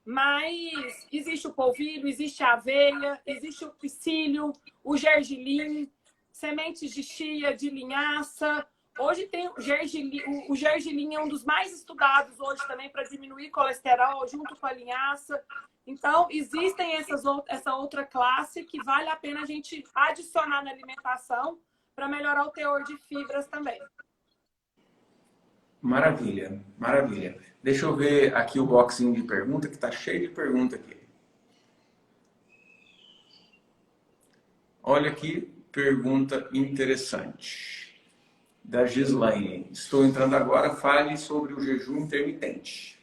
Mas existe o polvilho, existe a aveia, existe o psyllium, o gergelim, sementes de chia, de linhaça. Hoje tem o gergelim é um dos mais estudados hoje também para diminuir colesterol junto com a linhaça. Então, existem essa outra classe que vale a pena a gente adicionar na alimentação para melhorar o teor de fibras também. Maravilha, maravilha. Deixa eu ver aqui o boxinho de pergunta, que está cheio de pergunta aqui. Olha que pergunta interessante. Da Gislaine. Estou entrando agora, fale sobre o jejum intermitente.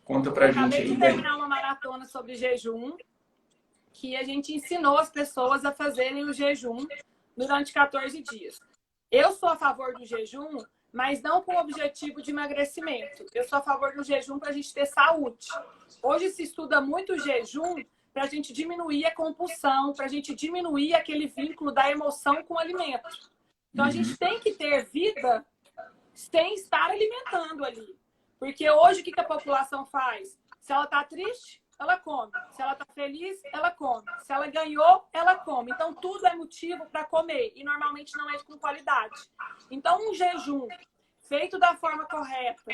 Conta pra gente aí. Acabei de terminar uma maratona sobre jejum, que a gente ensinou as pessoas a fazerem o jejum durante 14 dias. Eu sou a favor do jejum, mas não com o objetivo de emagrecimento. Eu sou a favor do jejum para a gente ter saúde. Hoje se estuda muito o jejum para a gente diminuir a compulsão, para a gente diminuir aquele vínculo da emoção com o alimento. Então, a gente tem que ter vida sem estar alimentando ali. Porque hoje, o que a população faz? Se ela está triste, ela come. Se ela está feliz, ela come. Se ela ganhou, ela come. Então, tudo é motivo para comer. E, normalmente, não é com qualidade. Então, um jejum feito da forma correta,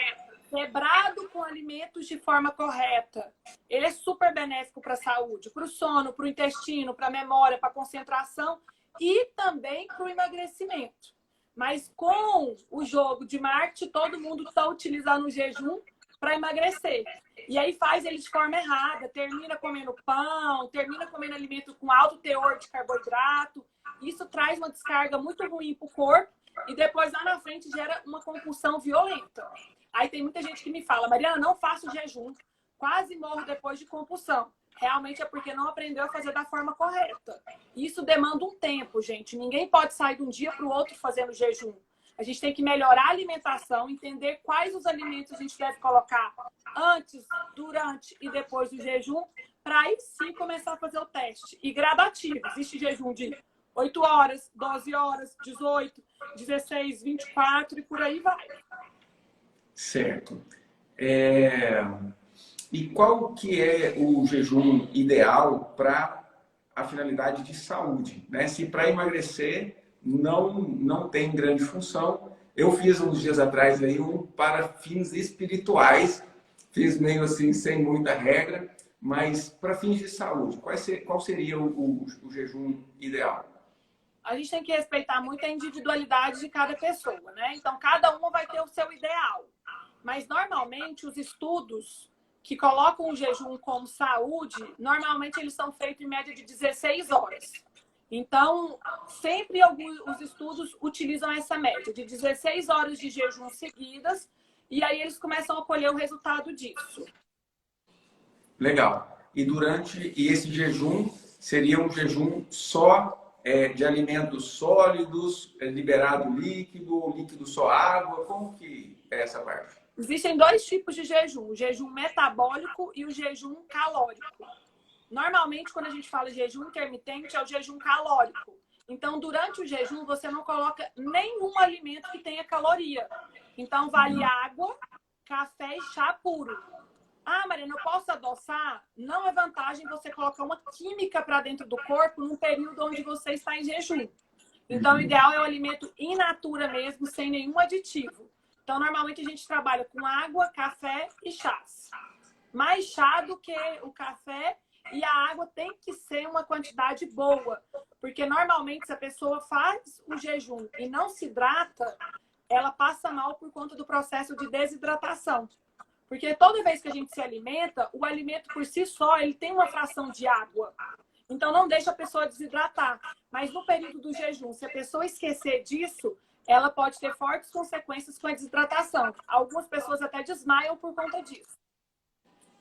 quebrado com alimentos de forma correta, ele é super benéfico para a saúde, para o sono, para o intestino, para a memória, para a concentração e também para o emagrecimento. Mas com o jogo de marketing, todo mundo está utilizando o jejum para emagrecer. E aí faz ele de forma errada, termina comendo pão, termina comendo alimento com alto teor de carboidrato. Isso traz uma descarga muito ruim para o corpo e depois lá na frente gera uma compulsão violenta. Aí tem muita gente que me fala, Mariana, não faço jejum, quase morro depois de compulsão. Realmente é porque não aprendeu a fazer da forma correta. Isso demanda um tempo, gente. Ninguém pode sair de um dia para o outro fazendo jejum. A gente tem que melhorar a alimentação, entender quais os alimentos a gente deve colocar antes, durante e depois do jejum, para aí sim começar a fazer o teste. E gradativo. Existe jejum de 8 horas, 12 horas, 18, 16, 24 e por aí vai. Certo. E qual que é o jejum ideal para a finalidade de saúde, né? Se para emagrecer não tem grande função, eu fiz uns dias atrás aí um para fins espirituais, fiz meio assim sem muita regra, mas para fins de saúde, qual seria o jejum ideal? A gente tem que respeitar muito a individualidade de cada pessoa, né? Então, cada uma vai ter o seu ideal. Mas, normalmente, os estudos que colocam o jejum como saúde, normalmente eles são feitos em média de 16 horas. Então, sempre os estudos utilizam essa média de 16 horas de jejum seguidas e aí eles começam a colher o resultado disso. Legal. E esse jejum seria um jejum só de alimentos sólidos, liberado líquido, ou líquido só água? Como que é essa parte? Existem dois tipos de jejum, o jejum metabólico e o jejum calórico. Normalmente, quando a gente fala de jejum intermitente, é o jejum calórico. Então, durante o jejum, você não coloca nenhum alimento que tenha caloria. Então, vale água, café e chá puro. Ah, Mariana, eu posso adoçar? Não é vantagem você colocar uma química para dentro do corpo num período onde você está em jejum. Então, o ideal é o alimento in natura mesmo, sem nenhum aditivo. Então, normalmente a gente trabalha com água, café e chás. Mais chá do que o café e a água tem que ser uma quantidade boa. Porque normalmente se a pessoa faz o jejum e não se hidrata, ela passa mal por conta do processo de desidratação. Porque toda vez que a gente se alimenta, o alimento por si só, ele tem uma fração de água. Então não deixa a pessoa desidratar. Mas no período do jejum, se a pessoa esquecer disso, ela pode ter fortes consequências com a desidratação. Algumas pessoas até desmaiam por conta disso.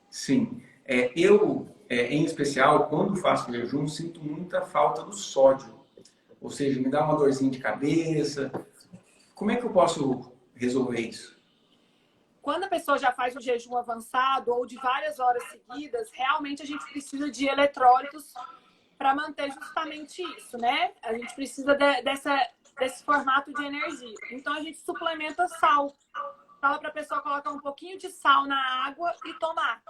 Sim. Em especial, quando faço jejum, sinto muita falta do sódio. Ou seja, me dá uma dorzinha de cabeça. Como é que eu posso resolver isso? Quando a pessoa já faz o jejum avançado ou de várias horas seguidas, realmente a gente precisa de eletrólitos para manter justamente isso, né? A gente precisa desse formato de energia. Então, a gente suplementa sal. Fala para a pessoa colocar um pouquinho de sal na água e tomar.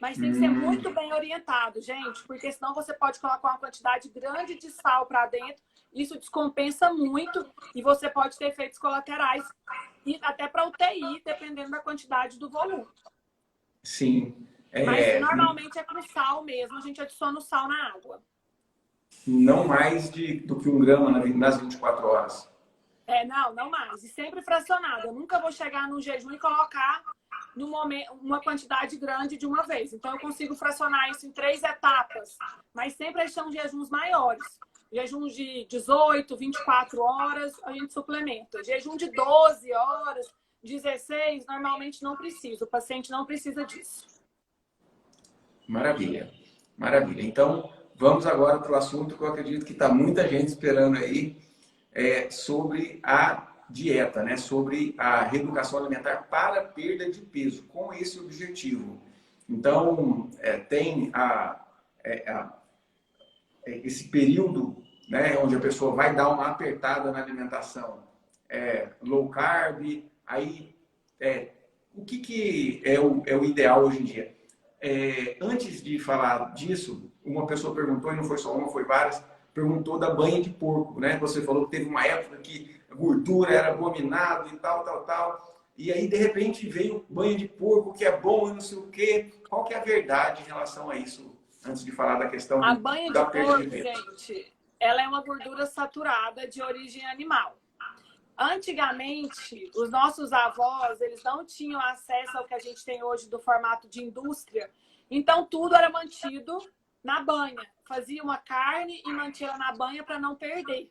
Mas tem que ser muito bem orientado, gente, porque senão você pode colocar uma quantidade grande de sal para dentro, isso descompensa muito e você pode ter efeitos colaterais e até para UTI, dependendo da quantidade do volume. Sim. Mas normalmente é com sal mesmo, a gente adiciona o sal na água. Não mais do que 1 grama nas 24 horas. Não mais. E sempre fracionado. Eu nunca vou chegar no jejum e colocar no momento, uma quantidade grande de uma vez. Então, eu consigo fracionar isso em 3 etapas. Mas sempre são jejuns maiores. Jejuns de 18, 24 horas, a gente suplementa. Jejum de 12 horas, 16, normalmente não precisa. O paciente não precisa disso. Maravilha. Maravilha. Então, vamos agora para o assunto que eu acredito que está muita gente esperando aí, sobre a dieta, né? Sobre a reeducação alimentar para perda de peso, com esse objetivo. Então, tem esse período, né, onde a pessoa vai dar uma apertada na alimentação, low carb, aí o que é o ideal hoje em dia? Antes de falar disso, uma pessoa perguntou, e não foi só uma, foi várias, perguntou da banha de porco, né? Você falou que teve uma época que a gordura era abominado e tal. E aí, de repente, veio banha de porco, que é bom e não sei o quê. Qual que é a verdade em relação a isso? Antes de falar da questão a banha da de perda porco, de peso. gente, ela é uma gordura saturada de origem animal. Antigamente, os nossos avós, eles não tinham acesso ao que a gente tem hoje do formato de indústria, então tudo era mantido na banha. Fazia uma carne e mantinha ela na banha para não perder.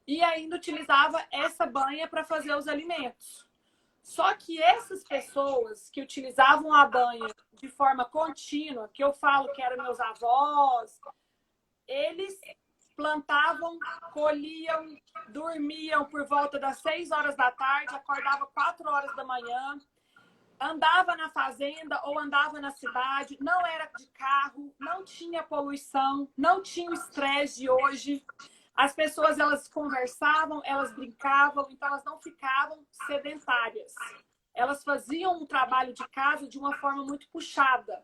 E ainda utilizava essa banha para fazer os alimentos. Só que essas pessoas que utilizavam a banha de forma contínua, que eu falo que eram meus avós, eles plantavam, colhiam, dormiam por volta das 6 horas da tarde, acordava 4 horas da manhã, andava na fazenda ou andava na cidade, não era de carro, não tinha poluição, não tinha o estresse de hoje. As pessoas, elas conversavam, elas brincavam, então elas não ficavam sedentárias. Elas faziam um trabalho de casa de uma forma muito puxada.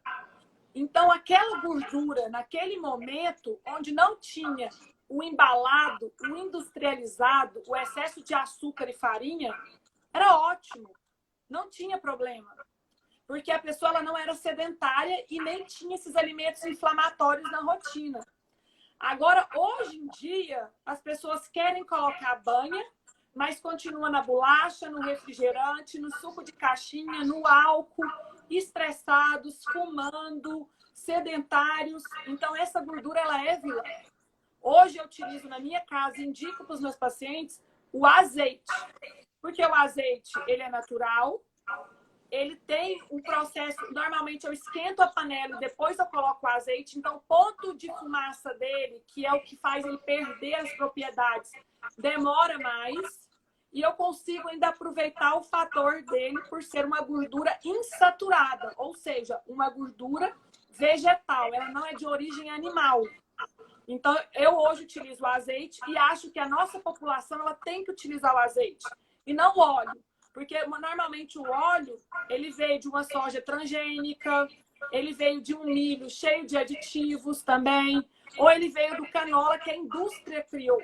Então, aquela gordura, naquele momento, onde não tinha o embalado, o industrializado, o excesso de açúcar e farinha, era ótimo. Não tinha problema. Porque a pessoa ela não era sedentária e nem tinha esses alimentos inflamatórios na rotina. Agora, hoje em dia, as pessoas querem colocar banha, mas continua na bolacha, no refrigerante, no suco de caixinha, no álcool, estressados, fumando, sedentários. Então, essa gordura, ela é vilã. Hoje, eu utilizo na minha casa, indico para os meus pacientes, o azeite. Porque o azeite, ele é natural, ele tem um processo, normalmente eu esquento a panela e depois eu coloco o azeite, então o ponto de fumaça dele, que é o que faz ele perder as propriedades, demora mais e eu consigo ainda aproveitar o fator dele por ser uma gordura insaturada, ou seja, uma gordura vegetal, ela não é de origem animal. Então, eu hoje utilizo o azeite e acho que a nossa população ela tem que utilizar o azeite e não o óleo. Porque normalmente o óleo, ele veio de uma soja transgênica, ele veio de um milho cheio de aditivos também, ou ele veio do canola que a indústria criou.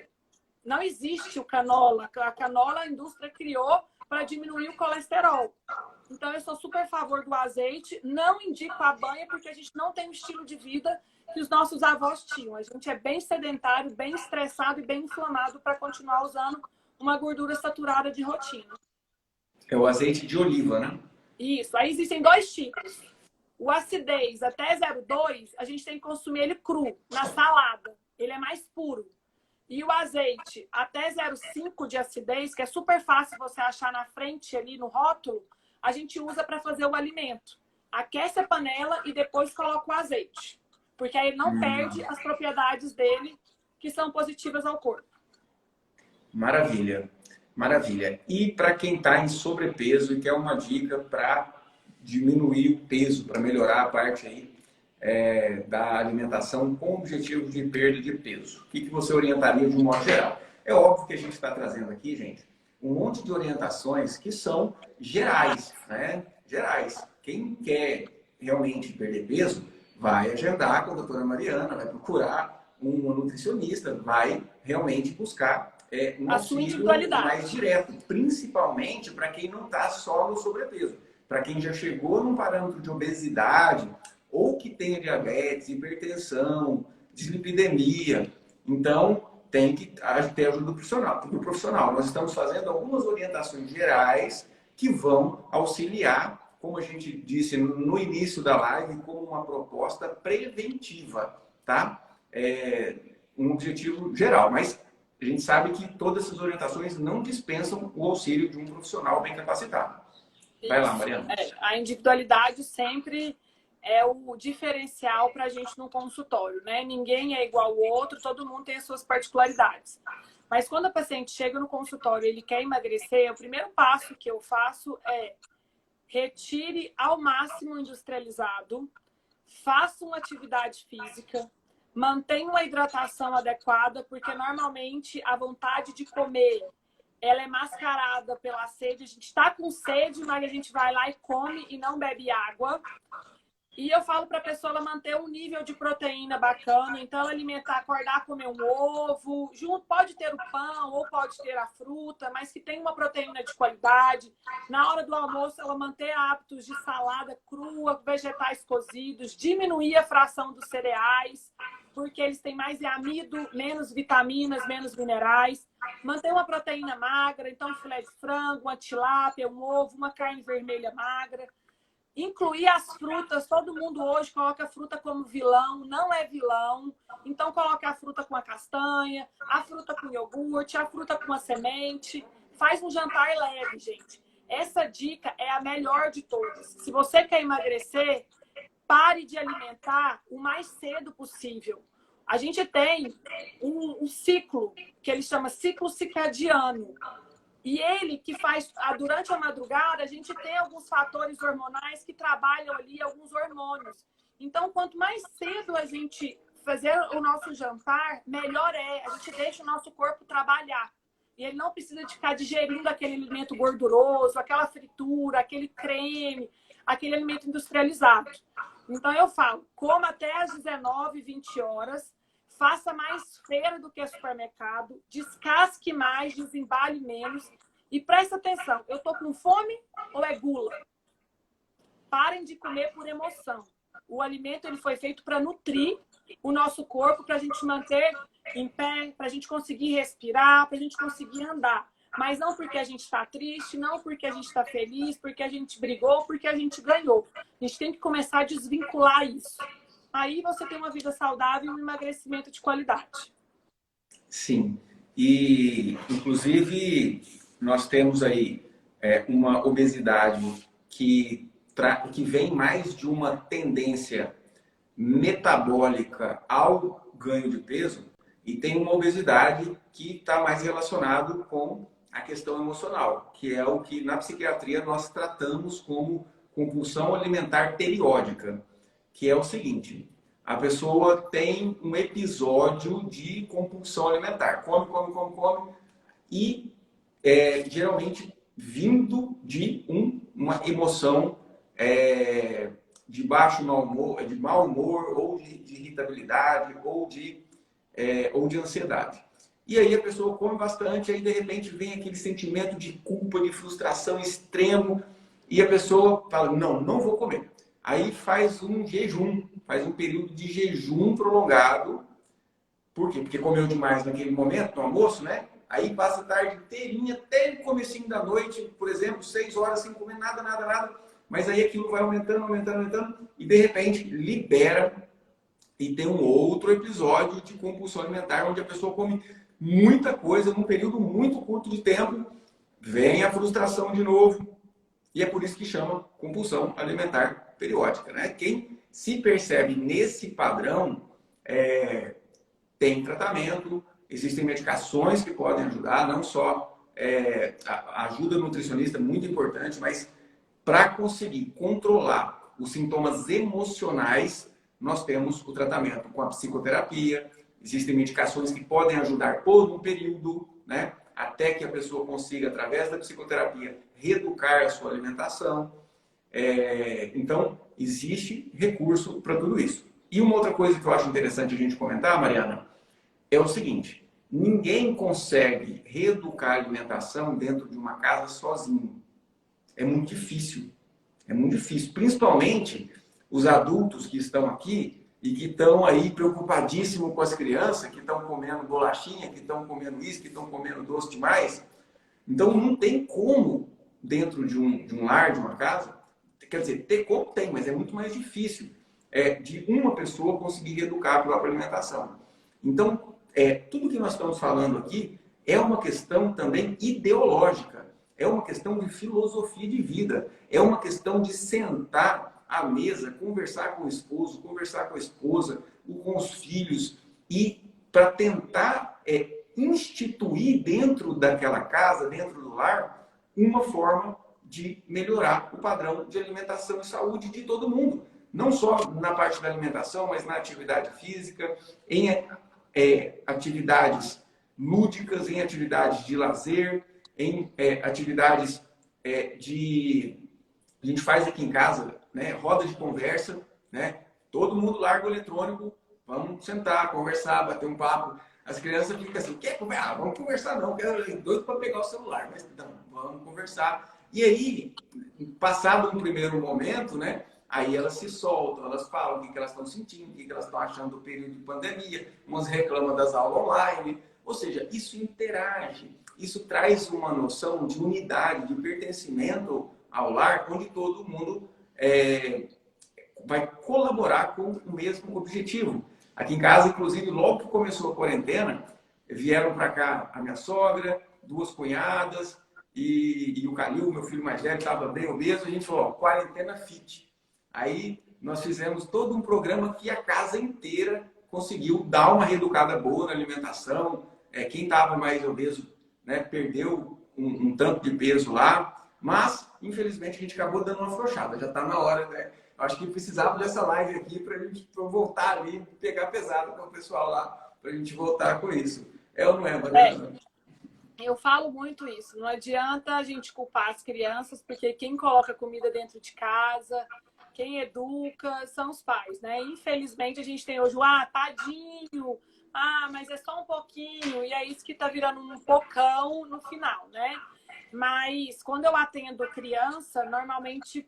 Não existe o canola. A canola a indústria criou para diminuir o colesterol. Então eu sou super a favor do azeite, não indico a banha porque a gente não tem o estilo de vida que os nossos avós tinham. A gente é bem sedentário, bem estressado e bem inflamado para continuar usando uma gordura saturada de rotina. É o azeite de oliva, né? Isso. Aí existem 2 tipos. O acidez até 0,2, a gente tem que consumir ele cru, na salada. Ele é mais puro. E o azeite até 0,5 de acidez, que é super fácil você achar na frente ali no rótulo, a gente usa para fazer o alimento. Aquece a panela e depois coloca o azeite. Porque aí ele não perde as propriedades dele, que são positivas ao corpo. Maravilha. Maravilha. E para quem está em sobrepeso e quer uma dica para diminuir o peso, para melhorar a parte aí da alimentação com o objetivo de perda de peso, o que você orientaria de um modo geral? É óbvio que a gente está trazendo aqui, gente, um monte de orientações que são gerais, né? Gerais. Quem quer realmente perder peso, vai agendar com a doutora Mariana, vai procurar um nutricionista, vai realmente buscar um auxílio mais direto, principalmente para quem não está só no sobrepeso, para quem já chegou num parâmetro de obesidade ou que tenha diabetes, hipertensão, dislipidemia. Então, tem que ter ajuda do profissional. Nós estamos fazendo algumas orientações gerais que vão auxiliar, como a gente disse no início da live, como uma proposta preventiva, tá? Um objetivo geral, mas a gente sabe que todas essas orientações não dispensam o auxílio de um profissional bem capacitado. Vai lá, Mariana. A individualidade sempre é o diferencial para a gente no consultório, né? Ninguém é igual ao outro, todo mundo tem as suas particularidades. Mas quando o paciente chega no consultório e ele quer emagrecer, o primeiro passo que eu faço é retire ao máximo o industrializado, faça uma atividade física, mantenha uma hidratação adequada, porque normalmente a vontade de comer ela é mascarada pela sede. A gente está com sede, mas a gente vai lá e come e não bebe água. E eu falo para a pessoa ela manter um nível de proteína bacana, então ela alimentar, acordar, comer um ovo, junto pode ter o pão ou pode ter a fruta, mas que tenha uma proteína de qualidade. Na hora do almoço ela manter hábitos de salada crua, vegetais cozidos, diminuir a fração dos cereais, porque eles têm mais amido, menos vitaminas, menos minerais. Manter uma proteína magra, então filé de frango, uma tilápia, um ovo, uma carne vermelha magra. Incluir as frutas, todo mundo hoje coloca a fruta como vilão, não é vilão. Então, coloca a fruta com a castanha, a fruta com iogurte, a fruta com a semente. Faz um jantar leve, gente. Essa dica é a melhor de todas. Se você quer emagrecer, pare de alimentar o mais cedo possível. A gente tem um ciclo, que ele chama ciclo circadiano. E ele que faz, durante a madrugada, a gente tem alguns fatores hormonais que trabalham ali, alguns hormônios. Então, quanto mais cedo a gente fazer o nosso jantar, melhor é. A gente deixa o nosso corpo trabalhar. E ele não precisa de ficar digerindo aquele alimento gorduroso, aquela fritura, aquele creme, aquele alimento industrializado. Então, eu falo, coma até às 19, 20 horas. Faça mais feira do que supermercado, descasque mais, desembale menos e presta atenção, eu tô com fome ou é gula? Parem de comer por emoção. O alimento ele foi feito para nutrir o nosso corpo, para a gente manter em pé, para a gente conseguir respirar, para a gente conseguir andar. Mas não porque a gente está triste, não porque a gente está feliz, porque a gente brigou, porque a gente ganhou. A gente tem que começar a desvincular isso. Aí você tem uma vida saudável e um emagrecimento de qualidade. Sim. E, inclusive, nós temos aí uma obesidade que vem mais de uma tendência metabólica ao ganho de peso e tem uma obesidade que está mais relacionado com a questão emocional, que é o que na psiquiatria nós tratamos como compulsão alimentar periódica. Que é o seguinte, a pessoa tem um episódio de compulsão alimentar. Come, e geralmente vindo de uma emoção de mau humor, ou de irritabilidade, ou de ansiedade. E aí a pessoa come bastante, aí de repente vem aquele sentimento de culpa, de frustração extremo, e a pessoa fala, não vou comer. Aí faz um jejum, faz um período de jejum prolongado. Por quê? Porque comeu demais naquele momento, no almoço, né? Aí passa a tarde inteirinha, até o comecinho da noite, por exemplo, 6 horas sem comer nada. Mas aí aquilo vai aumentando, e de repente libera e tem um outro episódio de compulsão alimentar, onde a pessoa come muita coisa num período muito curto de tempo, vem a frustração de novo, e é por isso que chama compulsão alimentar periódica, né? Quem se percebe nesse padrão tem tratamento, existem medicações que podem ajudar, não só a ajuda nutricionista é muito importante, mas para conseguir controlar os sintomas emocionais, nós temos o tratamento com a psicoterapia, existem medicações que podem ajudar por um período, né? Até que a pessoa consiga, através da psicoterapia, reeducar a sua alimentação. Então, existe recurso para tudo isso. E uma outra coisa que eu acho interessante a gente comentar, Mariana, é o seguinte, ninguém consegue reeducar a alimentação dentro de uma casa sozinho. É muito difícil. É muito difícil. Principalmente os adultos que estão aqui e que estão aí preocupadíssimos com as crianças, que estão comendo bolachinha, que estão comendo isso, que estão comendo doce demais. Então, não tem como, dentro de um lar, de uma casa, quer dizer, ter como tem, mas é muito mais difícil de uma pessoa conseguir reeducar a própria alimentação. Então, tudo que nós estamos falando aqui é uma questão também ideológica, é uma questão de filosofia de vida, é uma questão de sentar à mesa, conversar com o esposo, conversar com a esposa, com os filhos, e para tentar instituir dentro daquela casa, dentro do lar, uma forma de melhorar o padrão de alimentação e saúde de todo mundo. Não só na parte da alimentação, mas na atividade física, em atividades lúdicas, em atividades de lazer, em atividades a gente faz aqui em casa, né, roda de conversa, né? Todo mundo larga o eletrônico, vamos sentar, conversar, bater um papo. As crianças ficam assim, quer conversar? Vamos conversar não, quero doido para pegar o celular, mas não, vamos conversar. E aí, passado um primeiro momento, né? Aí elas se soltam, elas falam o que elas estão sentindo, o que elas estão achando do período de pandemia, umas reclamam das aulas online. Ou seja, isso interage, isso traz uma noção de unidade, de pertencimento ao lar, onde todo mundo vai colaborar com o mesmo objetivo. Aqui em casa, inclusive, logo que começou a quarentena, vieram para cá a minha sogra, duas cunhadas e o Calil, meu filho mais velho, estava bem obeso. A gente falou, ó, quarentena fit. Aí nós fizemos todo um programa que a casa inteira conseguiu dar uma reeducada boa na alimentação. Quem estava mais obeso, né, perdeu um tanto de peso lá, mas infelizmente a gente acabou dando uma afrouxada. Já está na hora, né? Acho que precisava dessa live aqui para a gente voltar ali, pegar pesado com o pessoal lá, para a gente voltar com isso. É ou não é, Mariana? Eu falo muito isso. Não adianta a gente culpar as crianças, porque quem coloca comida dentro de casa, quem educa, são os pais, né? Infelizmente, a gente tem hoje o tadinho, mas é só um pouquinho, e é isso que tá virando um pocão no final, né? Mas quando eu atendo criança, normalmente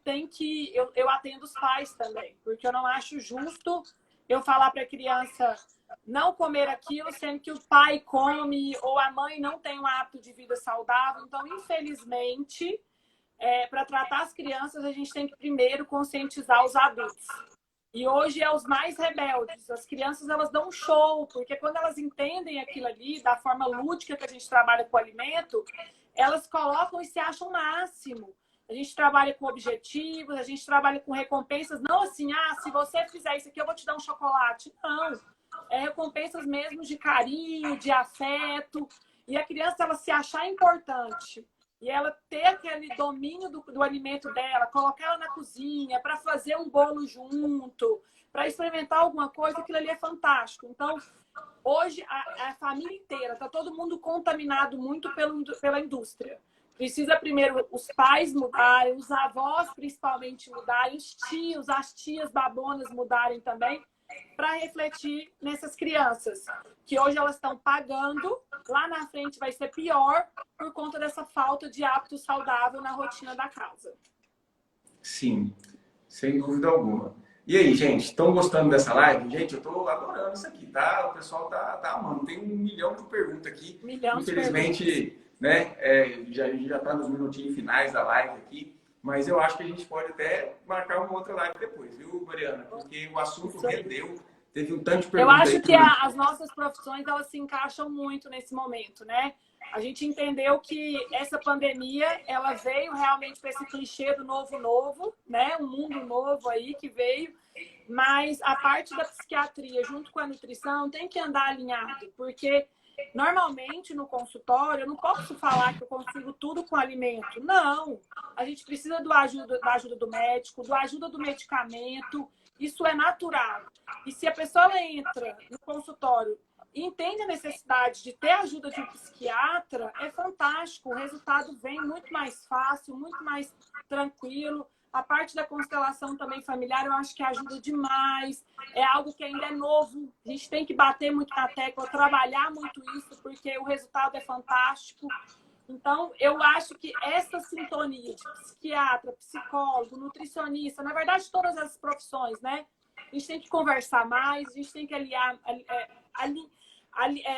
eu atendo os pais também, porque eu não acho justo eu falar para a criança não comer aquilo, sendo que o pai come ou a mãe não tem um hábito de vida saudável. Então, infelizmente, para tratar as crianças, a gente tem que primeiro conscientizar os adultos. E hoje é os mais rebeldes. As crianças, elas dão um show, porque quando elas entendem aquilo ali, da forma lúdica que a gente trabalha com o alimento, elas colocam e se acham o máximo. A gente trabalha com objetivos, a gente trabalha com recompensas, não assim, se você fizer isso aqui, eu vou te dar um chocolate. Não. Recompensas mesmo de carinho, de afeto. E a criança, ela se achar importante e ela ter aquele domínio do alimento dela, colocar ela na cozinha para fazer um bolo junto, para experimentar alguma coisa, aquilo ali é fantástico. Então, hoje, a família inteira, está todo mundo contaminado muito pela indústria. Precisa primeiro os pais mudarem, os avós principalmente mudarem, os tios, as tias babonas mudarem também, para refletir nessas crianças, que hoje elas estão pagando, lá na frente vai ser pior por conta dessa falta de hábito saudável na rotina da casa. Sim, sem dúvida alguma. E aí, gente, estão gostando dessa live? Gente, eu estou adorando isso aqui, tá? O pessoal tá amando. Tem 1 milhão de perguntas aqui. Infelizmente, né, a gente já está nos minutinhos finais da live aqui, mas eu acho que a gente pode até marcar uma outra live depois, viu, Mariana? Porque o assunto rendeu, teve um tanto de perguntas. Eu acho que as nossas profissões, elas se encaixam muito nesse momento, né? A gente entendeu que essa pandemia, ela veio realmente para esse clichê do novo, né? Um mundo novo aí que veio, mas a parte da psiquiatria junto com a nutrição tem que andar alinhado, porque normalmente no consultório eu não posso falar que eu consigo tudo com alimento. Não, a gente precisa da ajuda do médico, da ajuda do medicamento, isso é natural. E se a pessoa entra no consultório e entende a necessidade de ter a ajuda de um psiquiatra, é fantástico. O resultado vem muito mais fácil, muito mais tranquilo. A parte da constelação também familiar, eu acho que ajuda demais. É algo que ainda é novo. A gente tem que bater muito na tecla, trabalhar muito isso, porque o resultado é fantástico. Então, eu acho que essa sintonia de psiquiatra, psicólogo, nutricionista, na verdade, todas as profissões, né? A gente tem que conversar mais, a gente tem que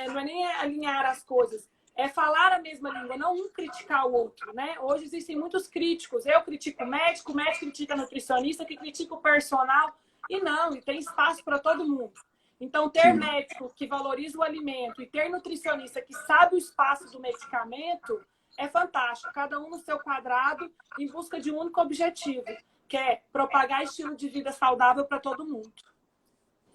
não é nem alinhar as coisas, é falar a mesma língua, não um criticar o outro, né? Hoje existem muitos críticos. Eu critico o médico critica o nutricionista, que critica o personal. E tem espaço para todo mundo. Então, ter médico que valoriza o alimento e ter nutricionista que sabe o espaço do medicamento é fantástico. Cada um no seu quadrado, em busca de um único objetivo, que é propagar estilo de vida saudável para todo mundo.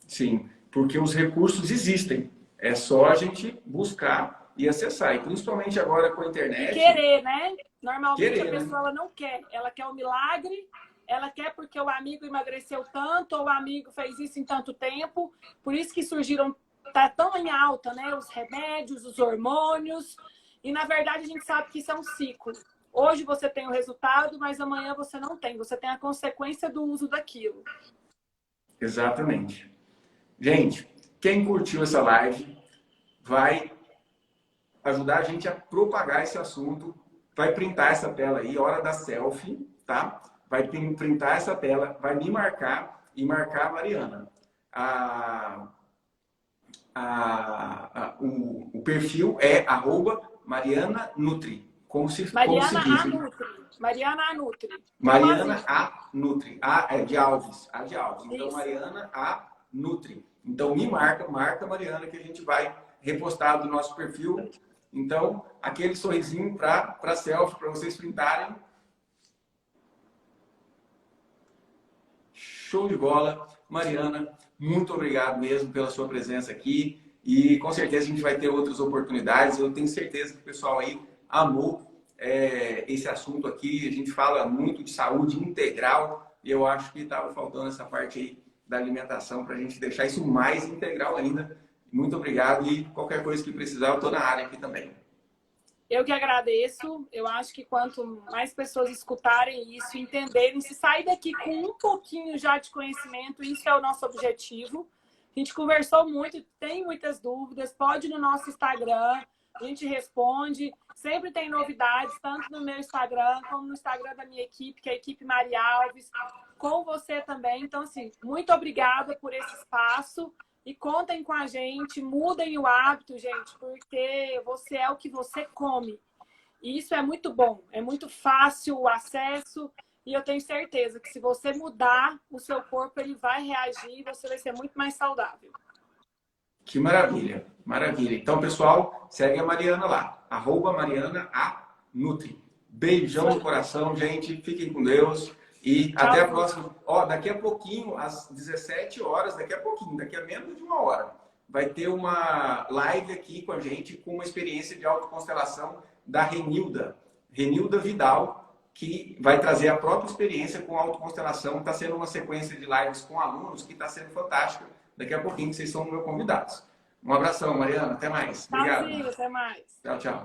Sim, porque os recursos existem. É só a gente buscar e acessar. E principalmente agora com a internet. E querer, né? Normalmente a pessoa ela não quer. Ela quer o milagre, ela quer porque o amigo emagreceu tanto, ou o amigo fez isso em tanto tempo. Por isso que surgiram, tá tão em alta, né? Os remédios, os hormônios. E na verdade a gente sabe que isso é um ciclo. Hoje você tem o resultado, mas amanhã você não tem. Você tem a consequência do uso daquilo. Exatamente. Gente, quem curtiu essa live vai ajudar a gente a propagar esse assunto. Vai printar essa tela aí, hora da selfie, tá? Vai printar essa tela, vai me marcar e marcar a Mariana. O perfil é @MarianaNutri. Como se diz? Mariana A Nutri. Mariana A Nutri. A é de Alves. A de Alves. Então, Mariana A Nutri. Então, me marca a Mariana, que a gente vai repostar do nosso perfil. Então, aquele sorrisinho para selfie, para vocês printarem. Show de bola. Mariana, muito obrigado mesmo pela sua presença aqui. E com certeza a gente vai ter outras oportunidades. Eu tenho certeza que o pessoal aí amou esse assunto aqui. A gente fala muito de saúde integral. E eu acho que estava faltando essa parte aí da alimentação para a gente deixar isso mais integral ainda. Muito obrigado. E qualquer coisa que precisar, eu estou na área aqui também. Eu que agradeço. Eu acho que quanto mais pessoas escutarem isso, entenderem, se sair daqui com um pouquinho já de conhecimento, isso é o nosso objetivo. A gente conversou muito, tem muitas dúvidas, pode ir no nosso Instagram, a gente responde. Sempre tem novidades, tanto no meu Instagram como no Instagram da minha equipe, que é a equipe Maria Alves, com você também. Então, assim, muito obrigada por esse espaço. E contem com a gente, mudem o hábito, gente, porque você é o que você come. E isso é muito bom, é muito fácil o acesso. E eu tenho certeza que se você mudar, o seu corpo ele vai reagir e você vai ser muito mais saudável. Que maravilha, maravilha. Então, pessoal, segue a Mariana lá, @MarianaANutri. Beijão no coração, gente. Fiquem com Deus. E tchau, até a próxima. Ó, daqui a pouquinho, às 17 horas, daqui a menos de uma hora, vai ter uma live aqui com a gente com uma experiência de autoconstelação da Renilda Vidal, que vai trazer a própria experiência com autoconstelação. Está sendo uma sequência de lives com alunos que está sendo fantástica. Daqui a pouquinho vocês são meus convidados. Um abração, Mariana. Até mais. Obrigado. Até mais. Tchau, tchau.